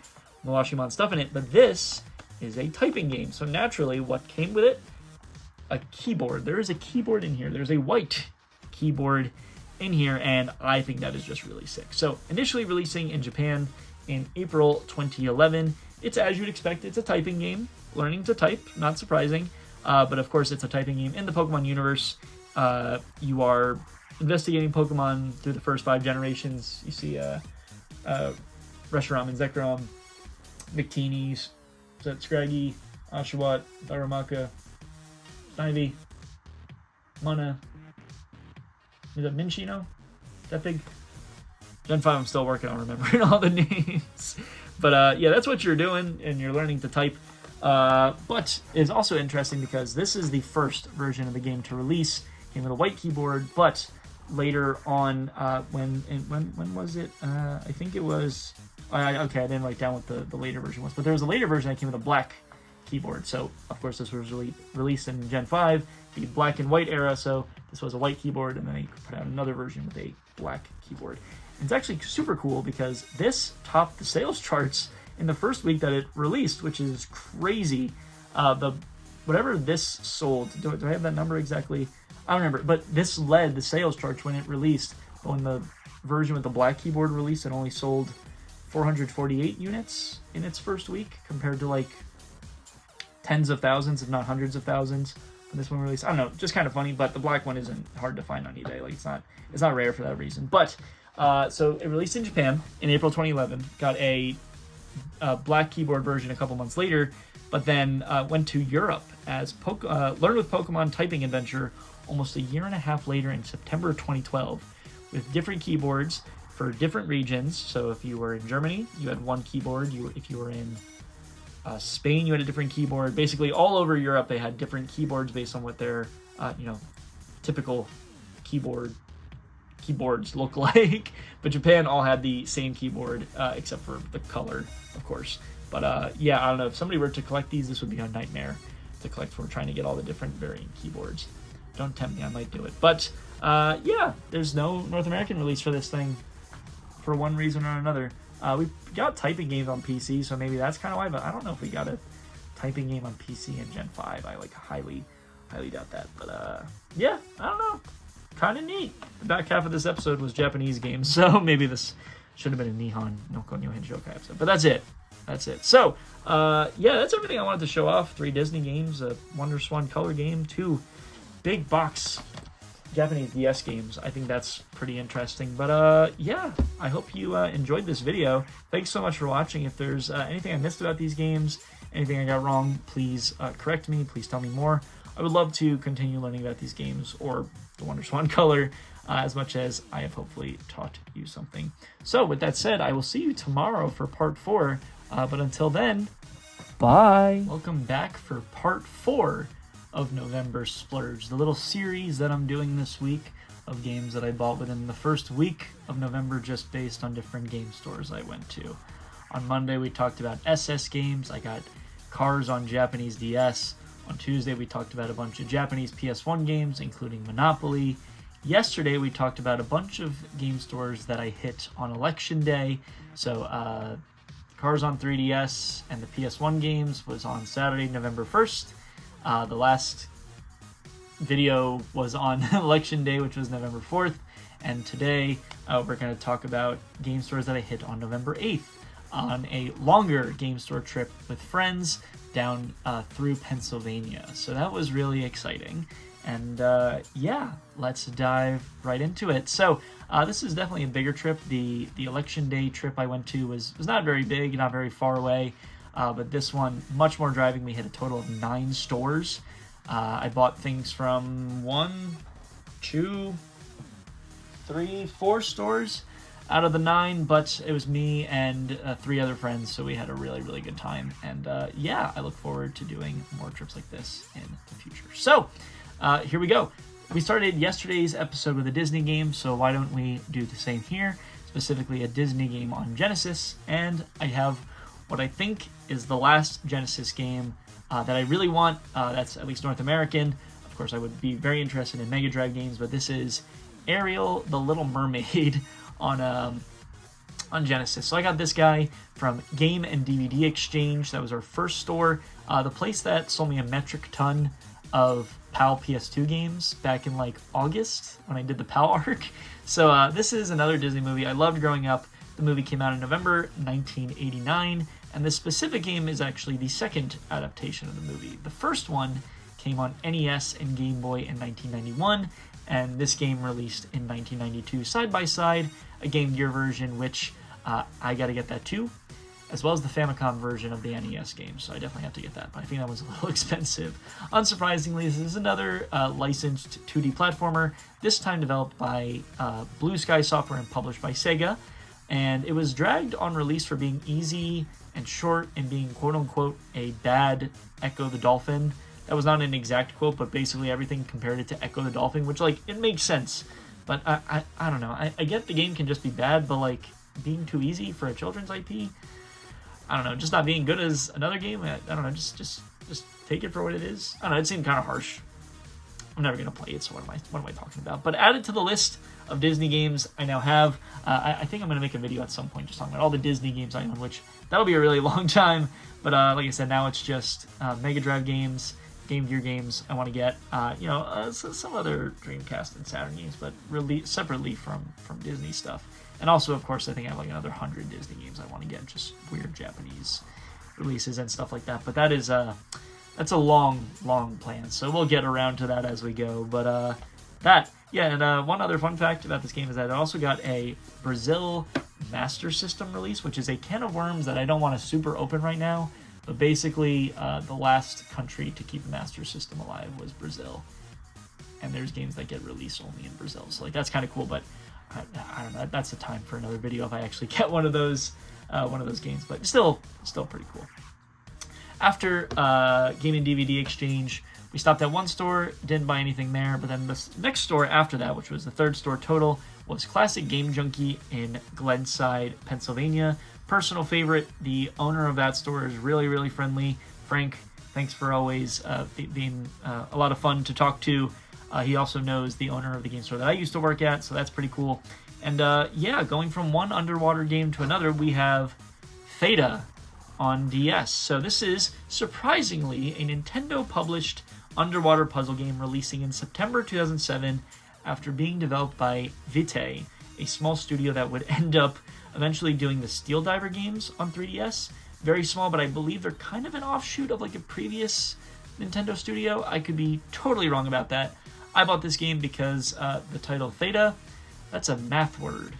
Moyashimon stuff in it, but this is a typing game. So naturally, what came with it? A keyboard. There is a keyboard in here. There's a white keyboard in here, and I think that is just really sick. So initially releasing in Japan in April 2011. It's as you'd expect. It's a typing game, learning to type, not surprising. But of course, it's a typing game in the Pokemon universe. You are investigating Pokemon through the first 5 generations. You see Reshiram and Zekrom, Victini, Scraggy, Oshawott, Darumaka, Snivy, Mana. Is that Minchino? That big? Gen 5, I'm still working on remembering all the names. But yeah, that's what you're doing, and you're learning to type. But it's also interesting because this is the first version of the game to release. Came with a white keyboard, but later on, when was it? I think it was... okay, I didn't write down what the later version was, but there was a later version that came with a black keyboard. So, of course, this was released in Gen 5, the black and white era, so this was a white keyboard, and then they put out another version with a black keyboard. And it's actually super cool because this topped the sales charts in the first week that it released, which is crazy. Whatever this sold, do I have that number exactly? I don't remember, but this led the sales charts when it released. But when the version with the black keyboard released, it only sold 448 units in its first week, compared to like tens of thousands, if not hundreds of thousands, when this one released. I don't know, just kind of funny. But the black one isn't hard to find on eBay. Like it's not rare for that reason. But so it released in Japan in April 2011. Got a black keyboard version a couple months later, but then went to Europe as Learn with Pokemon Typing Adventure almost a year and a half later in September 2012, with different keyboards for different regions. So if you were in Germany, you had one keyboard. If you were in Spain, you had a different keyboard. Basically, all over Europe, they had different keyboards based on what their typical keyboards look like. But Japan all had the same keyboard, except for the color, of course. But yeah, I don't know. If somebody were to collect these, this would be a nightmare to collect for trying to get all the different varying keyboards. Don't tempt me, I might do it. But yeah, there's no North American release for this thing for one reason or another. We got typing games on PC, so maybe that's kind of why, but I don't know if we got a typing game on PC in Gen 5. I highly doubt that. But yeah, I don't know. Kind of neat. The back half of this episode was Japanese games, so maybe this should have been a Nihon no Konyo Henshokai episode. But that's it. So, yeah, that's everything I wanted to show off. 3 Disney games, a Wonder Swan color game, 2 big box Japanese DS games. I think that's pretty interesting. But yeah, I hope you enjoyed this video. Thanks so much for watching. If there's anything I missed about these games, anything I got wrong, please correct me. Please tell me more. I would love to continue learning about these games or the Wonder Swan color as much as I have hopefully taught you something. So with that said, I will see you tomorrow for part 4. But until then, bye. Welcome back for part 4 of November Splurge, the little series that I'm doing this week of games that I bought within the first week of November just based on different game stores I went to. On Monday, we talked about SS games. I got Cars on Japanese DS. On Tuesday, we talked about a bunch of Japanese PS1 games, including Monopoly. Yesterday, we talked about a bunch of game stores that I hit on Election Day. So, Cars on 3DS and the PS1 games was on Saturday, November 1st. The last video was on Election Day, which was November 4th. And today, we're going to talk about game stores that I hit on November 8th on a longer game store trip with friends down through Pennsylvania. So that was really exciting. And yeah, let's dive right into it. So this is definitely a bigger trip. The Election Day trip I went to was not very big, not very far away. But this one, much more driving. We hit a total of 9 stores. I bought things from 1, 2, 3, 4 stores out of the 9, but it was me and 3 other friends, so we had a really, really good time. And yeah, I look forward to doing more trips like this in the future. So here we go. We started yesterday's episode with a Disney game, so why don't we do the same here? Specifically a Disney game on Genesis, and I have what I think is the last Genesis game that I really want. That's at least North American. Of course, I would be very interested in Mega Drive games, but this is Ariel the Little Mermaid on Genesis. So I got this guy from Game and DVD Exchange. That was our first store. The place that sold me a metric ton of PAL PS2 games back in like August when I did the PAL arc. So this is another Disney movie I loved growing up. The movie came out in November 1989, and this specific game is actually the second adaptation of the movie. The first one came on NES and Game Boy in 1991, and this game released in 1992 side by side, a Game Gear version, which I gotta get that too, as well as the Famicom version of the NES game, so I definitely have to get that, but I think that was a little expensive. Unsurprisingly, this is another licensed 2D platformer, this time developed by Blue Sky Software and published by Sega, and it was dragged on release for being easy and short and being quote-unquote a bad Echo the Dolphin. That was not an exact quote, but basically everything compared it to Echo the Dolphin, which, like, it makes sense. But I don't know. I get the game can just be bad, but, like, being too easy for a children's IP, I don't know, just not being good as another game, I don't know, just take it for what it is. I don't know, it seemed kind of harsh. I'm never going to play it, so what am I talking about? But added to the list of Disney games I now have, I think I'm going to make a video at some point just talking about all the Disney games I own, which that'll be a really long time. But like I said, now it's just Mega Drive games, Game Gear games I want to get, some other Dreamcast and Saturn games, but really separately from Disney stuff. And also, of course, I think I have like another 100 Disney games I want to get, just weird Japanese releases and stuff like that. But that is that's a long plan, so we'll get around to that as we go. But and one other fun fact about this game is that it also got a Brazil Master System release, which is a can of worms that I don't want to super open right now. But basically, the last country to keep a Master System alive was Brazil. And there's games that get released only in Brazil. So like that's kind of cool, but I don't know. That's a time for another video if I actually get one of those games. But still pretty cool. After Game and DVD Exchange, we stopped at one store, didn't buy anything there, but then the next store after that, which was the third store total, was Classic Game Junkie in Glenside, Pennsylvania. Personal favorite. The owner of that store is really, really friendly. Frank, thanks for always being a lot of fun to talk to. He also knows the owner of the game store that I used to work at, so that's pretty cool. And yeah, going from one underwater game to another, we have Theta on DS. So this is, surprisingly, a Nintendo-published underwater puzzle game releasing in September 2007 after being developed by Vitae, a small studio that would end up eventually doing the Steel Diver games on 3DS. Very small, but I believe they're kind of an offshoot of like a previous Nintendo studio. I could be totally wrong about that. I bought this game because the title Theta, that's a math word.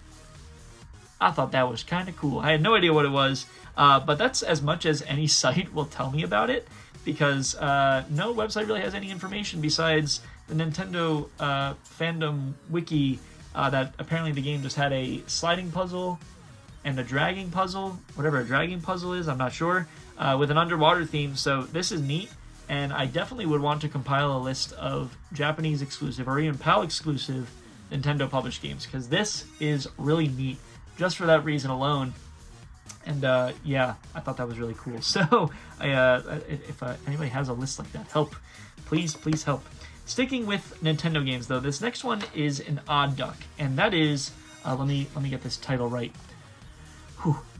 I thought that was kind of cool. I had no idea what it was, but that's as much as any site will tell me about it, because no website really has any information besides the Nintendo fandom wiki that apparently the game just had a sliding puzzle and a dragging puzzle, whatever a dragging puzzle is, I'm not sure, with an underwater theme. So this is neat, and I definitely would want to compile a list of Japanese exclusive or even PAL exclusive Nintendo published games, because this is really neat just for that reason alone. And yeah, I thought that was really cool. So if anybody has a list like that, help, please help. Sticking with Nintendo games though, this next one is an odd duck, and that is let me get this title right.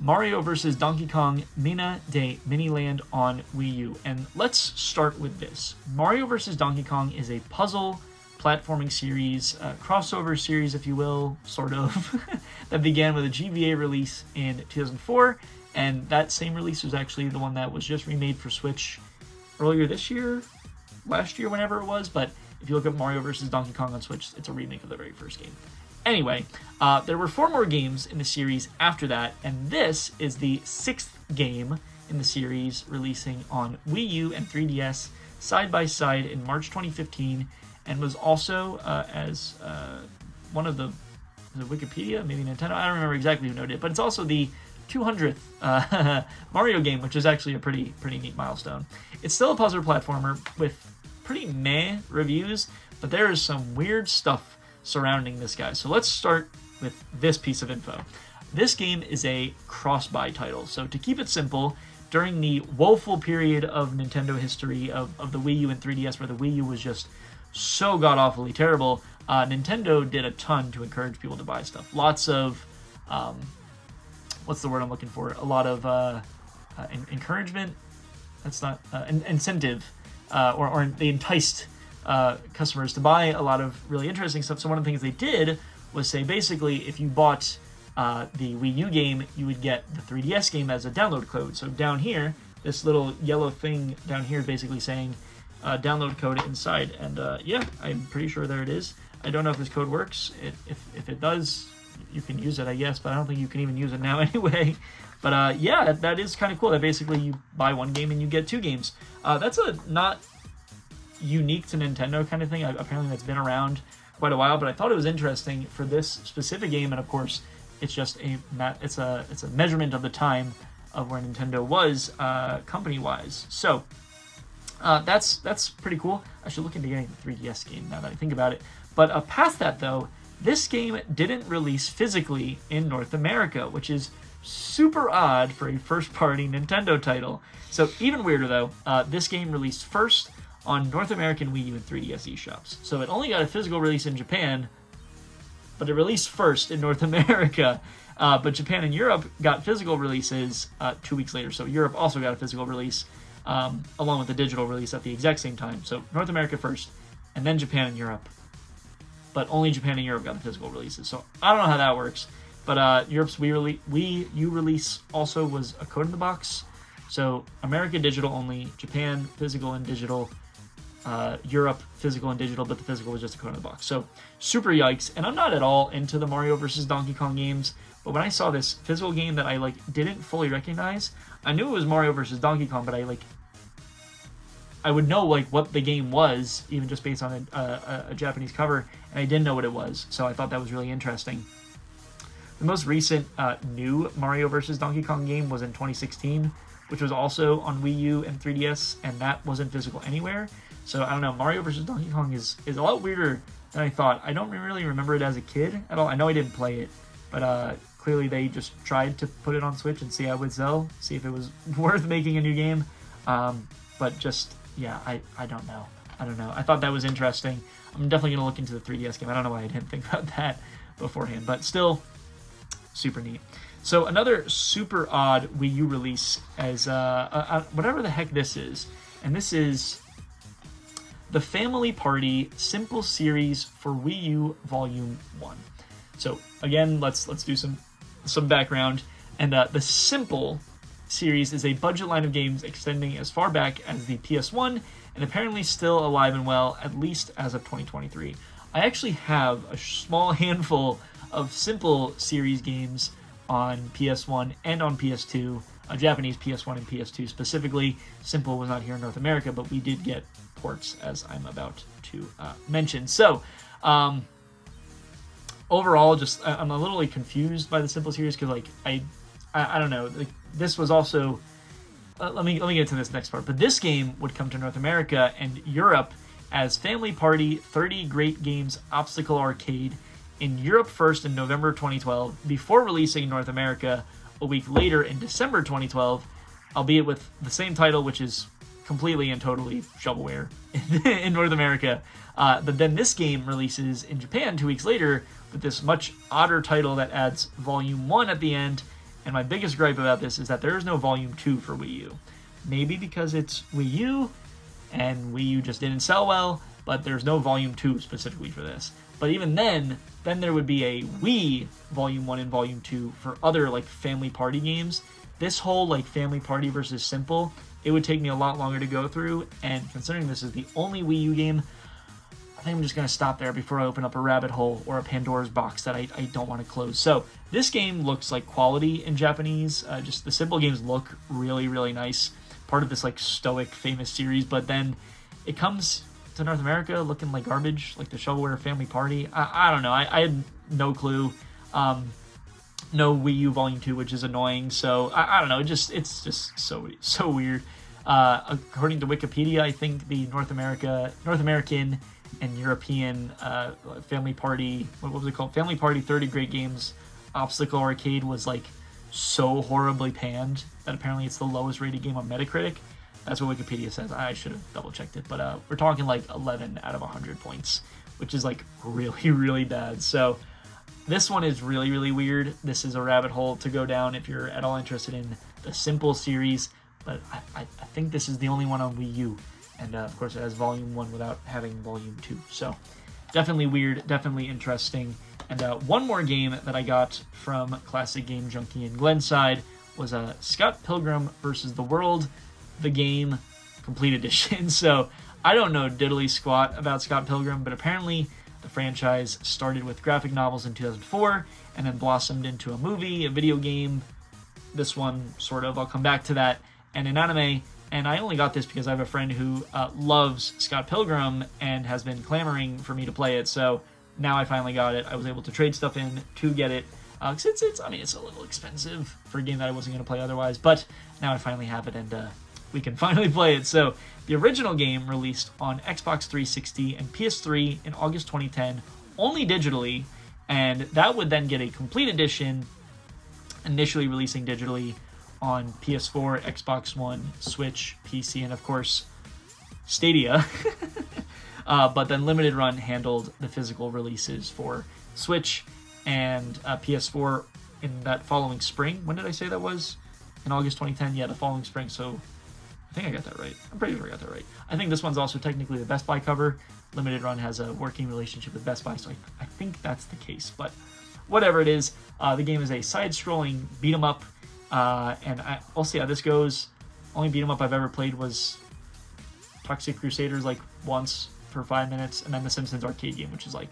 Mario vs. Donkey Kong Mina de Miniland on Wii U. And let's start with this. Mario vs. Donkey Kong is a puzzle platforming series, crossover series, if you will, sort of, that began with a GBA release in 2004, and that same release was actually the one that was just remade for Switch earlier this year, last year, whenever it was. But if you look up Mario vs. Donkey Kong on Switch, it's a remake of the very first game. Anyway, there were 4 more games in the series after that, and this is the 6th game in the series, releasing on Wii U and 3DS side by side in March 2015, and was also as one of the Wikipedia, maybe Nintendo, I don't remember exactly who noted it, but it's also the 200th Mario game, which is actually a pretty neat milestone. It's still a puzzle platformer with pretty meh reviews, but there is some weird stuff surrounding this guy. So let's start with this piece of info. This game is a cross-buy title. So to keep it simple, during the woeful period of Nintendo history of the Wii U and 3DS, where the Wii U was just so god-awfully terrible, Nintendo did a ton to encourage people to buy stuff. Lots of, what's the word I'm looking for? A lot of encouragement. That's not incentive, or they enticed customers to buy a lot of really interesting stuff. So one of the things they did was say, basically, if you bought the Wii U game, you would get the 3DS game as a download code. So down here, this little yellow thing down here is basically saying download code inside. And yeah, I'm pretty sure there it is. I don't know if this code works. If it does, you can use it, I guess, but I don't think you can even use it now anyway. But yeah, that is kind of cool. That basically you buy one game and you get 2 games. That's a not unique to Nintendo kind of thing. Apparently that's been around quite a while, but I thought it was interesting for this specific game. And of course, it's just it's a measurement of the time of where Nintendo was company wise. So that's pretty cool. I should look into getting the 3DS game now that I think about it. But past that though, this game didn't release physically in North America, which is super odd for a first-party Nintendo title. So even weirder though, this game released first on North American Wii U and 3DS eShops. So it only got a physical release in Japan, but it released first in North America. But Japan and Europe got physical releases 2 weeks later. So Europe also got a physical release along with the digital release at the exact same time. So North America first, and then Japan and Europe. But only Japan and Europe got the physical releases. So I don't know how that works. But Europe's Wii U release also was a code in the box. So America digital only, Japan physical and digital. Europe physical and digital, but the physical was just a code in the box. So super yikes. And I'm not at all into the Mario versus Donkey Kong games, but when I saw this physical game that I like didn't fully recognize, I knew it was Mario versus Donkey Kong, but I would know like what the game was even just based on a Japanese cover, and I didn't know what it was. So I thought that was really interesting. The most recent new Mario vs. Donkey Kong game was in 2016, which was also on Wii U and 3DS, and that wasn't physical anywhere. So I don't know, Mario vs. Donkey Kong is a lot weirder than I thought. I don't really remember it as a kid at all. I know I didn't play it, but clearly they just tried to put it on Switch and see how it would sell, see if it was worth making a new game. But just, yeah, I don't know. I thought that was interesting. I'm definitely going to look into the 3DS game. I don't know why I didn't think about that beforehand, but still super neat. So another super odd Wii U release as whatever the heck this is, and this is the Family Party Simple Series for Wii U Volume 1. So again, let's do some background. And the Simple series is a budget line of games extending as far back as the PS1 and apparently still alive and well, at least as of 2023. I actually have a small handful of Simple series games on PS1 and on PS2, Japanese PS1 and PS2 specifically. Simple was not here in North America, but we did get ports, as I'm about to mention. So, overall, just I'm a little confused by the Simple series because, like, I don't know. Like, this was also. Let me get to this next part. But this game would come to North America and Europe as Family Party 30 Great Games Obstacle Arcade in Europe first in November 2012, before releasing in North America a week later in December 2012, albeit with the same title, which is completely and totally shovelware in North America. But then this game releases in Japan 2 weeks later with this much odder title that adds Volume 1 at the end. And my biggest gripe about this is that there is no Volume 2 for Wii U. Maybe because it's Wii U, and Wii U just didn't sell well, but there's no Volume 2 specifically for this. But even then there would be a Wii Volume 1 and Volume 2 for other, like, Family Party games. This whole, like, Family Party versus Simple, it would take me a lot longer to go through, and considering this is the only Wii U game, I think I'm just going to stop there before I open up a rabbit hole or a Pandora's box that I don't want to close. So this game looks like quality in Japanese. Just the Simple games look really, really nice. Part of this, like, stoic, famous series, but then it comes to North America looking like garbage, like the shovelware Family Party. I don't know. I had no clue. No Wii U Volume 2, which is annoying. So I don't know. It's just so weird. According to Wikipedia, I think the North American and European Family Party, what was it called? Family Party 30 Great Games Obstacle Arcade was, like, so horribly panned that apparently it's the lowest rated game on Metacritic. That's what Wikipedia says. I should have double checked it, but we're talking like 11 out of 100 points, which is, like, really, really bad. So this one is really, really weird. This is a rabbit hole to go down if you're at all interested in the Simple series, but I think this is the only one on Wii U. And, of course, it has Volume 1 without having Volume 2. So, definitely weird, definitely interesting. And one more game that I got from Classic Game Junkie in Glenside was Scott Pilgrim vs. the World, the game Complete Edition. So, I don't know diddly squat about Scott Pilgrim, but apparently the franchise started with graphic novels in 2004 and then blossomed into a movie, a video game. This one, sort of. I'll come back to that. And an anime. And I only got this because I have a friend who loves Scott Pilgrim and has been clamoring for me to play it. So now I finally got it. I was able to trade stuff in to get it. Because it's a little expensive for a game that I wasn't going to play otherwise. But now I finally have it, and we can finally play it. So the original game released on Xbox 360 and PS3 in August 2010, only digitally. And that would then get a complete edition, initially releasing digitally on PS4, Xbox One, Switch, PC, and of course, Stadia. But then Limited Run handled the physical releases for Switch and PS4 in that following spring. When did I say that was? In August 2010? Yeah, the following spring. So I think I got that right. I'm pretty sure I got that right. I think this one's also technically the Best Buy cover. Limited Run has a working relationship with Best Buy, so I think that's the case. But whatever it is, the game is a side-scrolling beat-em-up. And we'll see how this goes. Only beat 'em up I've ever played was Toxic Crusaders like once for 5 minutes, and then the Simpsons arcade game, which is like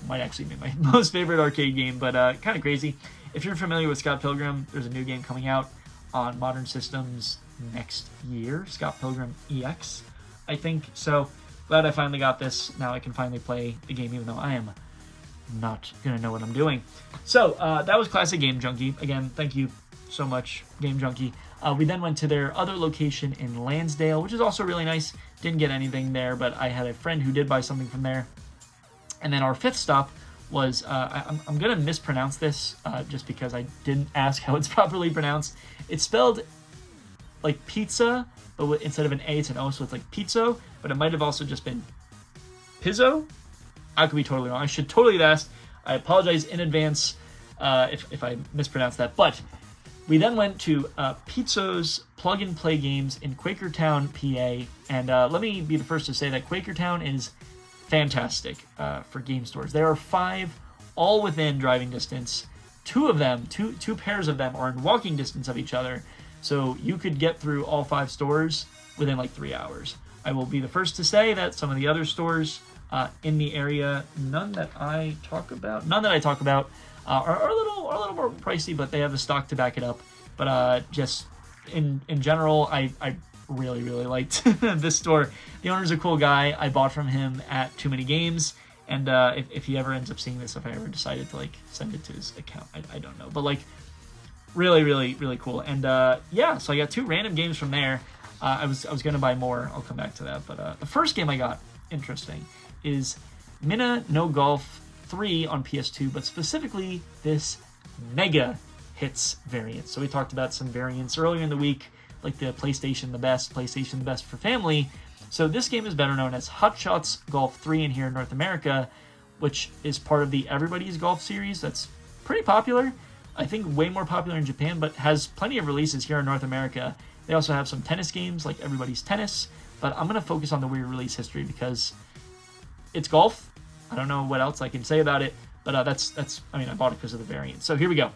might actually be my most favorite arcade game, but kind of crazy. If you're familiar with Scott Pilgrim, there's a new game coming out on modern systems next year, Scott Pilgrim EX, I think. So glad I finally got this. Now I can finally play the game, even though I am not gonna know what I'm doing. So that was Classic Game Junkie. Again, thank you so much, Game Junkie. We then went to their other location in Lansdale, which is also really nice. Didn't get anything there, but I had a friend who did buy something from there. And then our fifth stop was, I'm going to mispronounce this just because I didn't ask how it's properly pronounced. It's spelled like pizza, but instead of an A, it's an O, so it's like pizzo, but it might have also just been pizzo. I could be totally wrong. I should totally have asked. I apologize in advance if I mispronounced that. But we then went to Pizzo's Plug and Play Games in Quakertown, PA. And let me be the first to say that Quakertown is fantastic for game stores. There are 5 all within driving distance. 2 of them, two pairs of them, are in walking distance of each other. So you could get through all 5 stores within like 3 hours. I will be the first to say that some of the other stores in the area, none that I talk about, are a little more pricey, but they have the stock to back it up. But just in general, I really liked this store. The owner's a cool guy. I bought from him at Too Many Games, and if he ever ends up seeing this, if I ever decided to like send it to his account, I don't know, but like really cool. And yeah, so I got 2 random games from there. I was gonna buy more. I'll come back to that. But the first game I got, interesting, is Mina No Golf 3 on PS2, but specifically this Mega Hits variant. So we talked about some variants earlier in the week, like the PlayStation the Best for Family. So this game is better known as Hot Shots Golf 3 in here in North America, which is part of the Everybody's Golf series that's pretty popular. I think way more popular in Japan, but has plenty of releases here in North America. They also have some tennis games like Everybody's Tennis, but I'm going to focus on the weird release history because it's golf. I don't know what else I can say about it, but that's I bought it because of the variant. So here we go.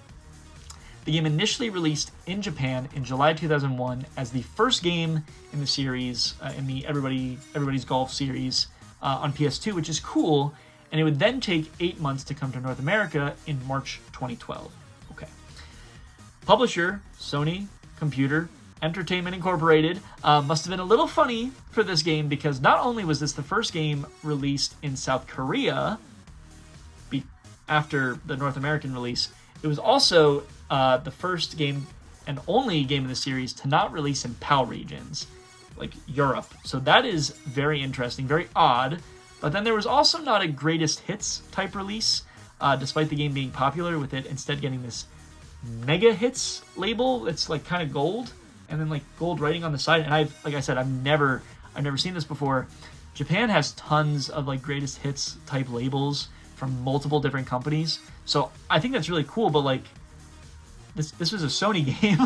The game initially released in Japan in July 2001 as the first game in the series, in the Everybody's Golf series on PS2, which is cool, and it would then take 8 months to come to North America in March 2012. Okay. Publisher, Sony Computer Entertainment Incorporated, must have been a little funny for this game because not only was this the first game released in South Korea after the North American release, it was also the first game and only game in the series to not release in PAL regions, like Europe. So that is very interesting, very odd. But then there was also not a greatest hits type release, despite the game being popular, with it instead getting this Mega Hits label. It's like kind of gold, and then like gold writing on the side. And I've never seen this before. Japan has tons of like greatest hits type labels from multiple different companies. So I think that's really cool, but like this was a Sony game,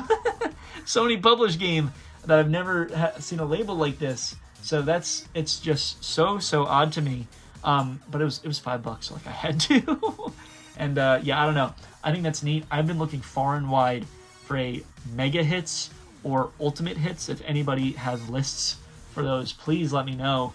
Sony published game that I've never seen a label like this. So it's just so odd to me. But it was $5, so like I had to. And yeah, I don't know. I think that's neat. I've been looking far and wide for a Mega Hits or Ultimate Hits. If anybody has lists for those, please let me know,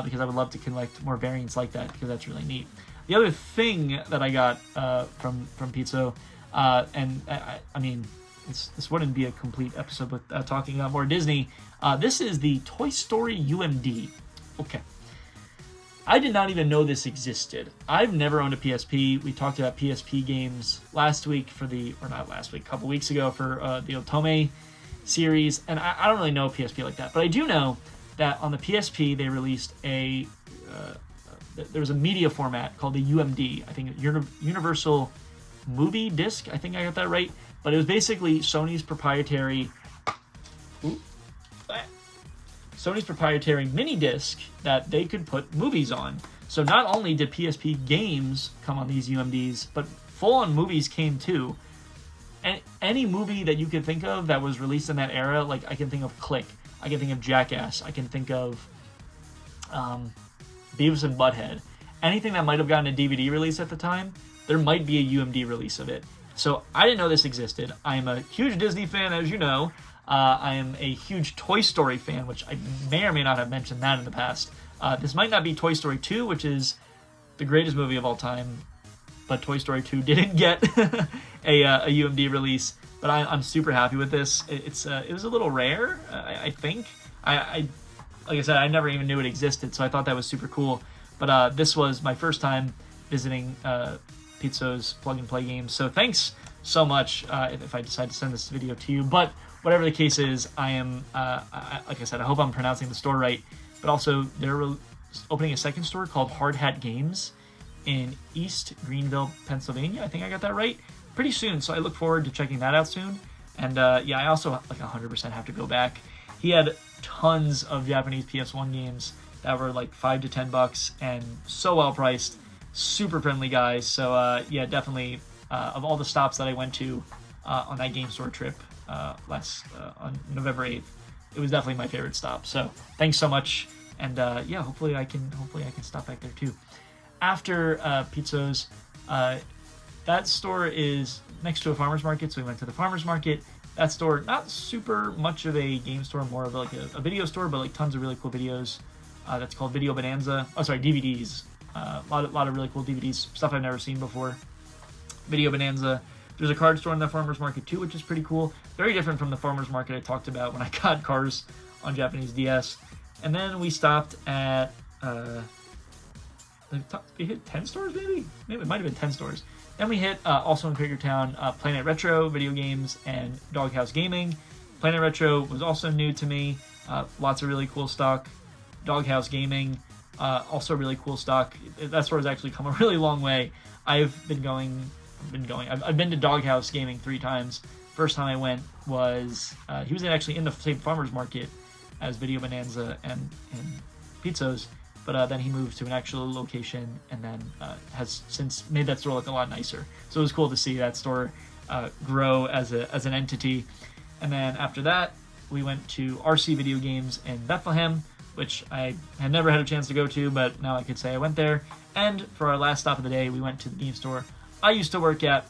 because I would love to collect more variants like that, because that's really neat. The other thing that I got from Pizzo, and I mean, this wouldn't be a complete episode with talking about more Disney. This is the Toy Story UMD. Okay. I did not even know this existed. I've never owned a PSP. We talked about PSP games last week a couple weeks ago for the Otome series, and I don't really know a PSP like that, but I do know that on the PSP they released there was a media format called the UMD. I think Universal Movie Disc. I think I got that right. But it was basically Sony's proprietary mini disc that they could put movies on. So not only did PSP games come on these UMDs, but full-on movies came too. And any movie that you could think of that was released in that era, like I can think of Click, I can think of Jackass, I can think of Beavis and Butthead. Anything that might have gotten a DVD release at the time, there might be a UMD release of it. So I didn't know this existed. I'm a huge Disney fan, as you know. I am a huge Toy Story fan, which I may or may not have mentioned that in the past. This might not be Toy Story 2, which is the greatest movie of all time, but Toy Story 2 didn't get a UMD release. But I'm super happy with this. It was a little rare, I think. I like I said, I never even knew it existed, so I thought that was super cool. But this was my first time visiting Pizzo's Plug and Play Games. So thanks so much if I decide to send this video to you. But whatever the case is, I am, like I said, I hope I'm pronouncing the store right. But also, they're opening a second store called Hard Hat Games in East Greenville, Pennsylvania. I think I got that right. Pretty soon, so I look forward to checking that out soon. And yeah, I also like 100% have to go back. He had tons of Japanese PS1 games that were like $5 to $10 and so well priced. Super friendly guys. So yeah, definitely of all the stops that I went to on that game store trip on November 8th, it was definitely my favorite stop. So thanks so much. And yeah, hopefully I can stop back there too. After Pizzo's, that store is next to a farmer's market, so we went to the farmer's market. That store, not super much of a game store, more of like a video store, but like tons of really cool videos. That's called Video Bonanza. Oh, sorry, DVDs. A lot of really cool DVDs, stuff I've never seen before. Video Bonanza. There's a card store in the farmer's market too, which is pretty cool. Very different from the farmer's market I talked about when I got cars on Japanese DS. And then we stopped at, we hit 10 stores maybe? Maybe it might have been 10 stores. Then we hit, also in Quakertown, Planet Retro, video games, and Doghouse Gaming. Planet Retro was also new to me. Lots of really cool stock. Doghouse Gaming, also really cool stock. That store has actually come a really long way. I've been to Doghouse Gaming 3 times. First time I went was, he was actually in the same farmer's market as Video Bonanza and Pizzo's. But then he moved to an actual location and then has since made that store look a lot nicer. So it was cool to see that store grow as an entity. And then after that, we went to RC Video Games in Bethlehem, which I had never had a chance to go to, but now I could say I went there. And for our last stop of the day, we went to the game store I used to work at.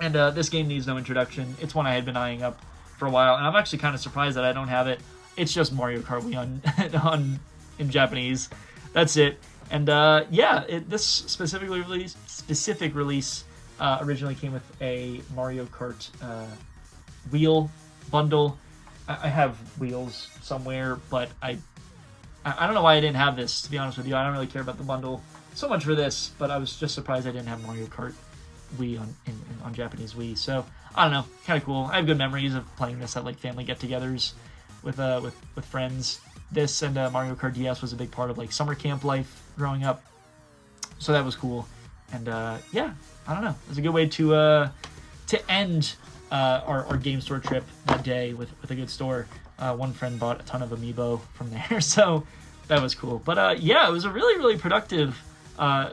And this game needs no introduction. It's one I had been eyeing up for a while, and I'm actually kind of surprised that I don't have it. It's just Mario Kart Wii in Japanese. That's it. And yeah, this specific release originally came with a Mario Kart wheel bundle. I have wheels somewhere, but I don't know why I didn't have this, to be honest with you. I don't really care about the bundle so much for this, but I was just surprised I didn't have Mario Kart Wii on Japanese Wii. So I don't know, kind of cool. I have good memories of playing this at like family get-togethers with friends. This and Mario Kart DS was a big part of like summer camp life growing up, so that was cool. And yeah, I don't know, it was a good way to end our game store trip that day with a good store. One friend bought a ton of amiibo from there, so that was cool. But yeah, it was a really productive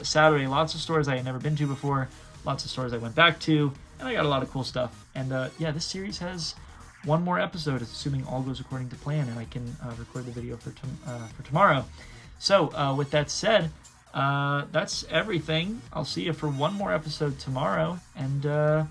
Saturday. Lots of stores I had never been to before, lots of stores I went back to, and I got a lot of cool stuff. And yeah, this series has one more episode, assuming all goes according to plan, and I can record the video for tomorrow. So with that said, that's everything. I'll see you for one more episode tomorrow. And oh,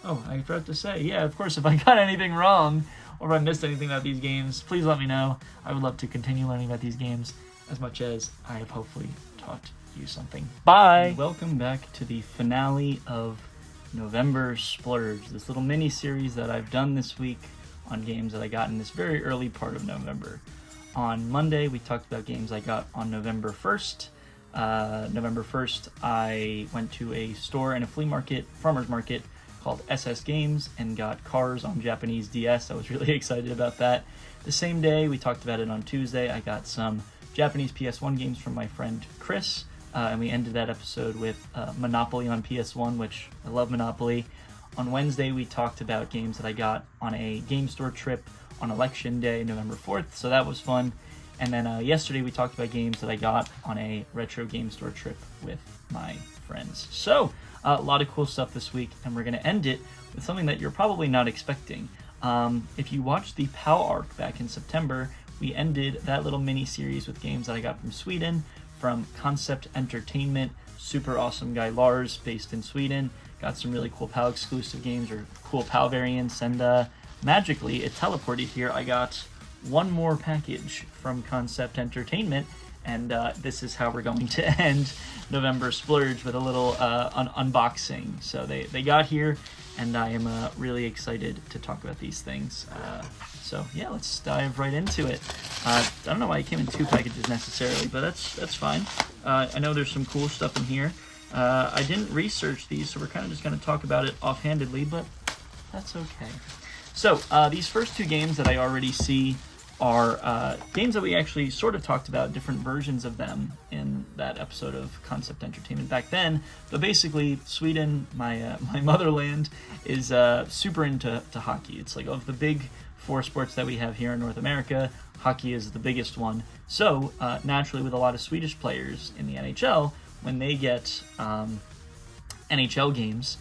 I forgot to say, yeah, of course, if I got anything wrong or if I missed anything about these games, please let me know. I would love to continue learning about these games as much as I have hopefully taught you something. Bye! Welcome back to the finale of November Splurge, this little mini-series that I've done this week on games that I got in this very early part of November. On Monday, we talked about games I got on November 1st. November 1st, I went to a store and a farmer's market called SS Games and got Cars on Japanese DS. I was really excited about that. The same day, we talked about it on Tuesday, I got some Japanese PS1 games from my friend Chris. And we ended that episode with Monopoly on PS1, which I love Monopoly. On Wednesday, we talked about games that I got on a game store trip on Election Day, November 4th, so that was fun. And then yesterday, we talked about games that I got on a retro game store trip with my friends. So, a lot of cool stuff this week, and we're going to end it with something that you're probably not expecting. If you watched the POW arc back in September, we ended that little mini-series with games that I got from Sweden, from Concept Entertainment. Super awesome guy Lars, based in Sweden. Got some really cool PAL exclusive games or cool PAL variants, and magically it teleported here. I got one more package from Concept Entertainment, and this is how we're going to end November Splurge, with a little unboxing. So they got here, and I am really excited to talk about these things. So yeah, let's dive right into it. I don't know why it came in 2 packages necessarily, but that's fine. I know there's some cool stuff in here. I didn't research these, so we're kind of just going to talk about it offhandedly, but that's okay. So these first 2 games that I already see are games that we actually sort of talked about, different versions of them in that episode of Concept Entertainment back then. But basically, Sweden, my motherland, is super into hockey. It's like, of the big 4 sports that we have here in North America, hockey is the biggest one. So naturally, with a lot of Swedish players in the NHL, when they get NHL games,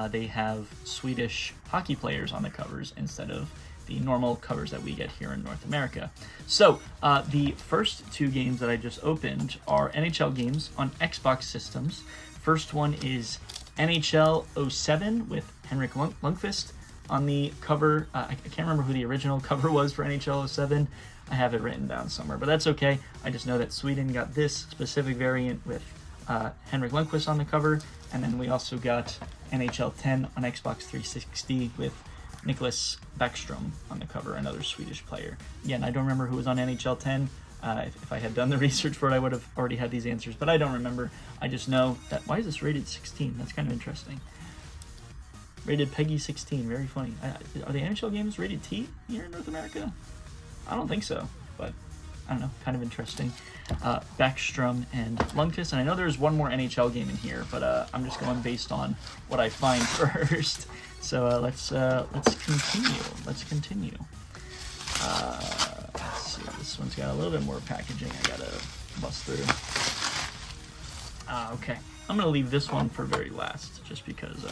they have Swedish hockey players on the covers instead of the normal covers that we get here in North America. So the first 2 games that I just opened are NHL games on Xbox systems. First one is NHL 07 with Henrik Lundqvist on the cover. I can't remember who the original cover was for NHL 07. I have it written down somewhere, but that's okay. I just know that Sweden got this specific variant with Henrik Lundqvist on the cover, and then we also got NHL 10 on Xbox 360 with Nicholas Backstrom on the cover, another Swedish player. Again, I don't remember who was on NHL 10. If I had done the research for it, I would have already had these answers, but I don't remember. I just know that, why is this rated 16? That's kind of interesting. Rated Peggy 16, very funny. Are the NHL games rated T here in North America? I don't think so, but I don't know, kind of interesting. Backstrom and Lundqvist, and I know there's one more NHL game in here, but I'm just going based on what I find first. So let's continue. Let's continue. Let's see. This one's got a little bit more packaging. I gotta bust through. Okay. I'm gonna leave this one for very last, just because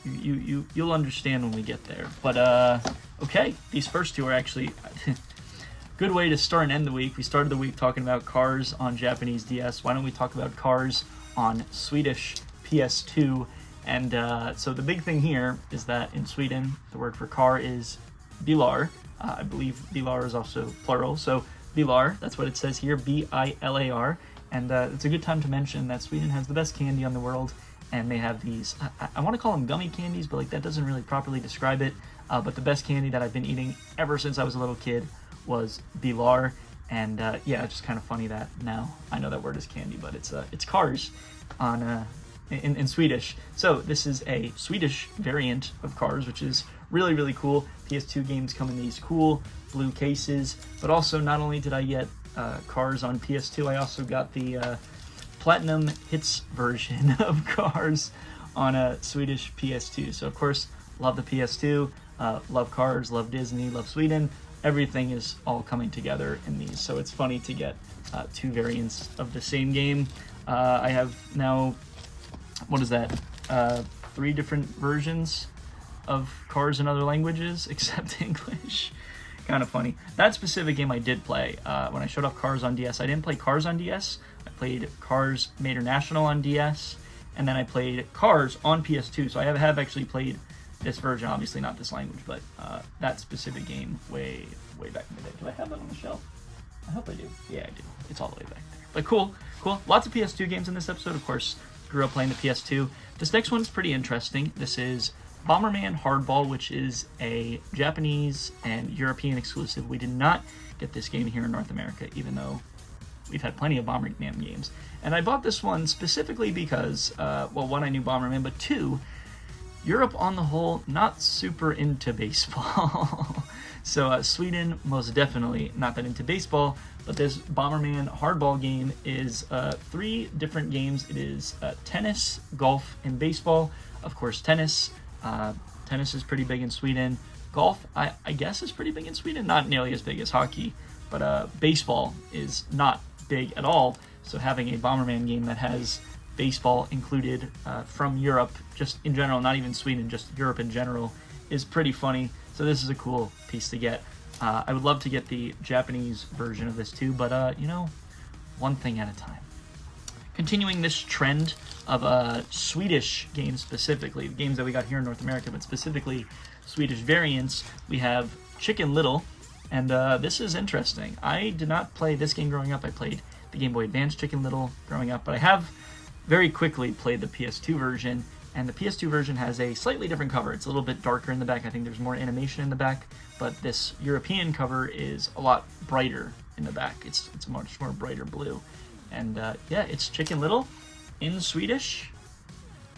you'll understand when we get there. But okay, these first 2 are actually good way to start and end the week. We started the week talking about cars on Japanese DS. Why don't we talk about cars on Swedish PS2? And so the big thing here is that in Sweden, the word for car is bilar. I believe bilar is also plural. So bilar, that's what it says here, B-I-L-A-R. And it's a good time to mention that Sweden has the best candy on the world. And they have these, I want to call them gummy candies, but like that doesn't really properly describe it. But the best candy that I've been eating ever since I was a little kid was bilar. And yeah, it's just kind of funny that now I know that word is candy, but it's cars on in Swedish. So this is a Swedish variant of cars, which is really, really cool. PS2 games come in these cool blue cases, but also not only did I get cars on PS2, I also got the Platinum Hits version of cars on a Swedish PS2. So of course, love the PS2, love cars, love Disney, love Sweden. Everything is all coming together in these. So it's funny to get 2 variants of the same game. I have now, what is that? 3 different versions of cars in other languages except English. Kind of funny. That specific game I did play when I showed off Cars on DS. I didn't play Cars on DS. I played Cars International on DS, and then I played Cars on PS2. So I have actually played this version, obviously not this language, but that specific game way back in the day. Do I have that on the shelf? I hope I do. Yeah, I do. It's all the way back there. But cool. Lots of PS2 games in this episode, of course. Grew up playing the PS2. This next one's pretty interesting. This is Bomberman Hardball, which is a Japanese and European exclusive. We did not get this game here in North America, even though we've had plenty of Bomberman games. And I bought this one specifically because, well, 1, I knew Bomberman, but 2, Europe on the whole, not super into baseball. So Sweden, most definitely not that into baseball, but this Bomberman Hardball game is 3 different games. It is tennis, golf, and baseball. Of course, tennis. Tennis is pretty big in Sweden. Golf, I guess, is pretty big in Sweden. Not nearly as big as hockey, but baseball is not big at all. So having a Bomberman game that has baseball included from Europe, just in general, not even Sweden, just Europe in general, is pretty funny. So this is a cool piece to get. I would love to get the Japanese version of this too, but you know, one thing at a time. Continuing this trend of Swedish games specifically, games that we got here in North America, but specifically Swedish variants, we have Chicken Little, and this is interesting. I did not play this game growing up. I played the Game Boy Advance Chicken Little growing up, but I have very quickly played the PS2 version, and the PS2 version has a slightly different cover. It's a little bit darker in the back. I think there's more animation in the back, but this European cover is a lot brighter in the back. It's a much more brighter blue. And yeah, it's Chicken Little in Swedish.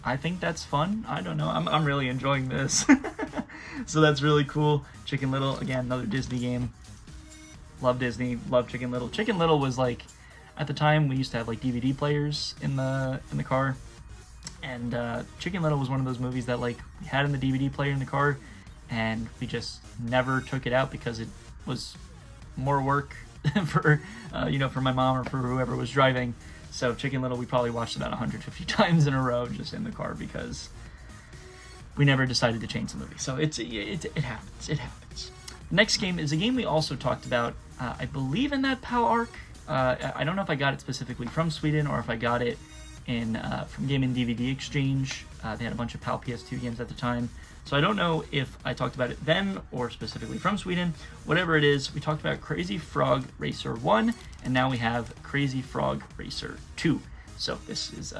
I think that's fun. I don't know. I'm really enjoying this. So that's really cool. Chicken Little, again, another Disney game. Love Disney, love Chicken Little. Chicken Little was like, at the time, we used to have like DVD players in the car. And Chicken Little was one of those movies that like we had in the DVD player in the car, and we just never took it out because it was more work for for my mom or for whoever was driving. So Chicken Little, we probably watched about 150 times in a row just in the car because we never decided to change the movie. So it happens. It happens. The next game is a game we also talked about, I believe, in that PAL arc. I don't know if I got it specifically from Sweden or if I got it from Game and DVD Exchange. They had a bunch of PAL PS2 games at the time. So I don't know if I talked about it then or specifically from Sweden. Whatever it is, we talked about Crazy Frog Racer 1, and now we have Crazy Frog Racer 2. So this is,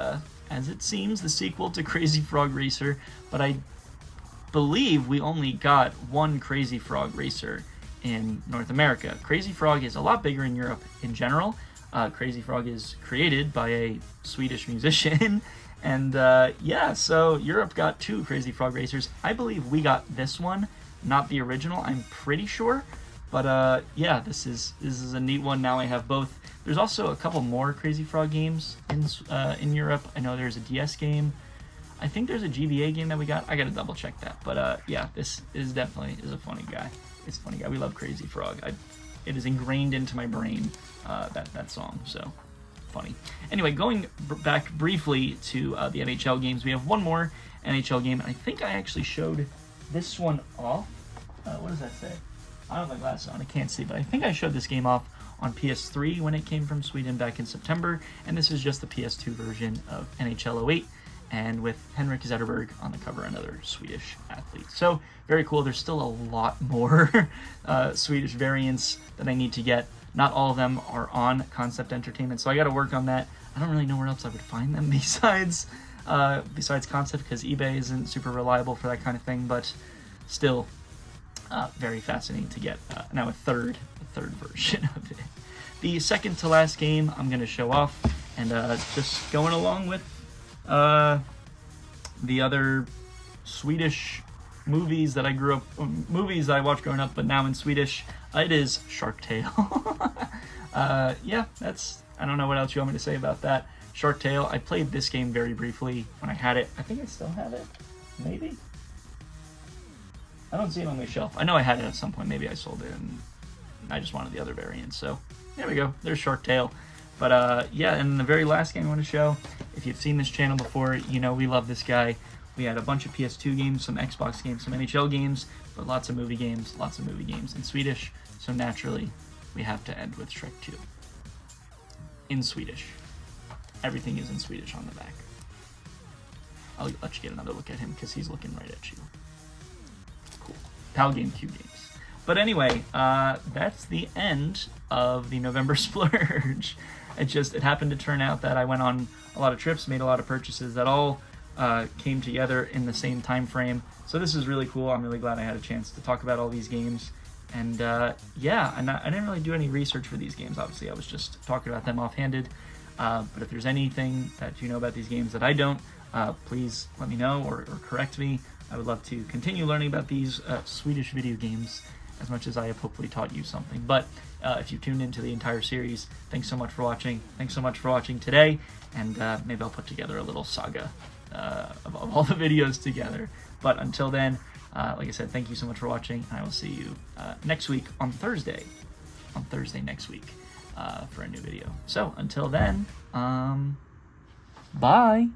as it seems, the sequel to Crazy Frog Racer, but I believe we only got one Crazy Frog Racer in North America. Crazy Frog is a lot bigger in Europe in general. Crazy Frog is created by a Swedish musician. And yeah, so Europe got two Crazy Frog Racers. I believe we got this one, not the original, I'm pretty sure. But yeah, this is a neat one. Now I have both. There's also a couple more Crazy Frog games in Europe. I know there's a DS game. I think there's a GBA game that we got. I gotta double check that. But yeah, this is definitely a funny guy. It's a funny guy. We love Crazy Frog. It is ingrained into my brain, that song. So funny. Anyway, going back briefly to the NHL games, we have one more NHL game. I think I actually showed this one off. What does that say? I don't have my glasses on. I can't see, but I think I showed this game off on PS3 when it came from Sweden back in September, and this is just the PS2 version of NHL 08, and with Henrik Zetterberg on the cover, another Swedish athlete. So very cool. There's still a lot more Swedish variants that I need to get. Not all of them are on Concept Entertainment, so I got to work on that. I don't really know where else I would find them besides Concept, because eBay isn't super reliable for that kind of thing, but still very fascinating to get now a third version of it. The second to last game I'm going to show off, and just going along with the other Swedish movies that I watched growing up, but now in Swedish. It is Shark Tale. Yeah, I don't know what else you want me to say about that. Shark Tale, I played this game very briefly when I had it. I think I still have it, maybe? I don't see it on my shelf. I know I had it at some point. Maybe I sold it and I just wanted the other variant. So there we go. There's Shark Tale. But yeah, and the very last game I want to show, if you've seen this channel before, you know we love this guy. We had a bunch of PS2 games, some Xbox games, some NHL games, but lots of movie games in Swedish. So naturally, we have to end with Shrek 2. In Swedish. Everything is in Swedish on the back. I'll let you get another look at him because he's looking right at you. Cool. PAL GameCube games. But anyway, that's the end of the November Splurge. It happened to turn out that I went on a lot of trips, made a lot of purchases that all came together in the same time frame. So this is really cool. I'm really glad I had a chance to talk about all these games. And yeah, I didn't really do any research for these games. Obviously, I was just talking about them offhanded. But if there's anything that you know about these games that I don't, please let me know or correct me. I would love to continue learning about these Swedish video games as much as I have hopefully taught you something. But if you've tuned into the entire series, thanks so much for watching. Thanks so much for watching today. And maybe I'll put together a little saga of all the videos together. But until then, like I said, thank you so much for watching. And I will see you next week on Thursday. On Thursday next week for a new video. So until then, bye.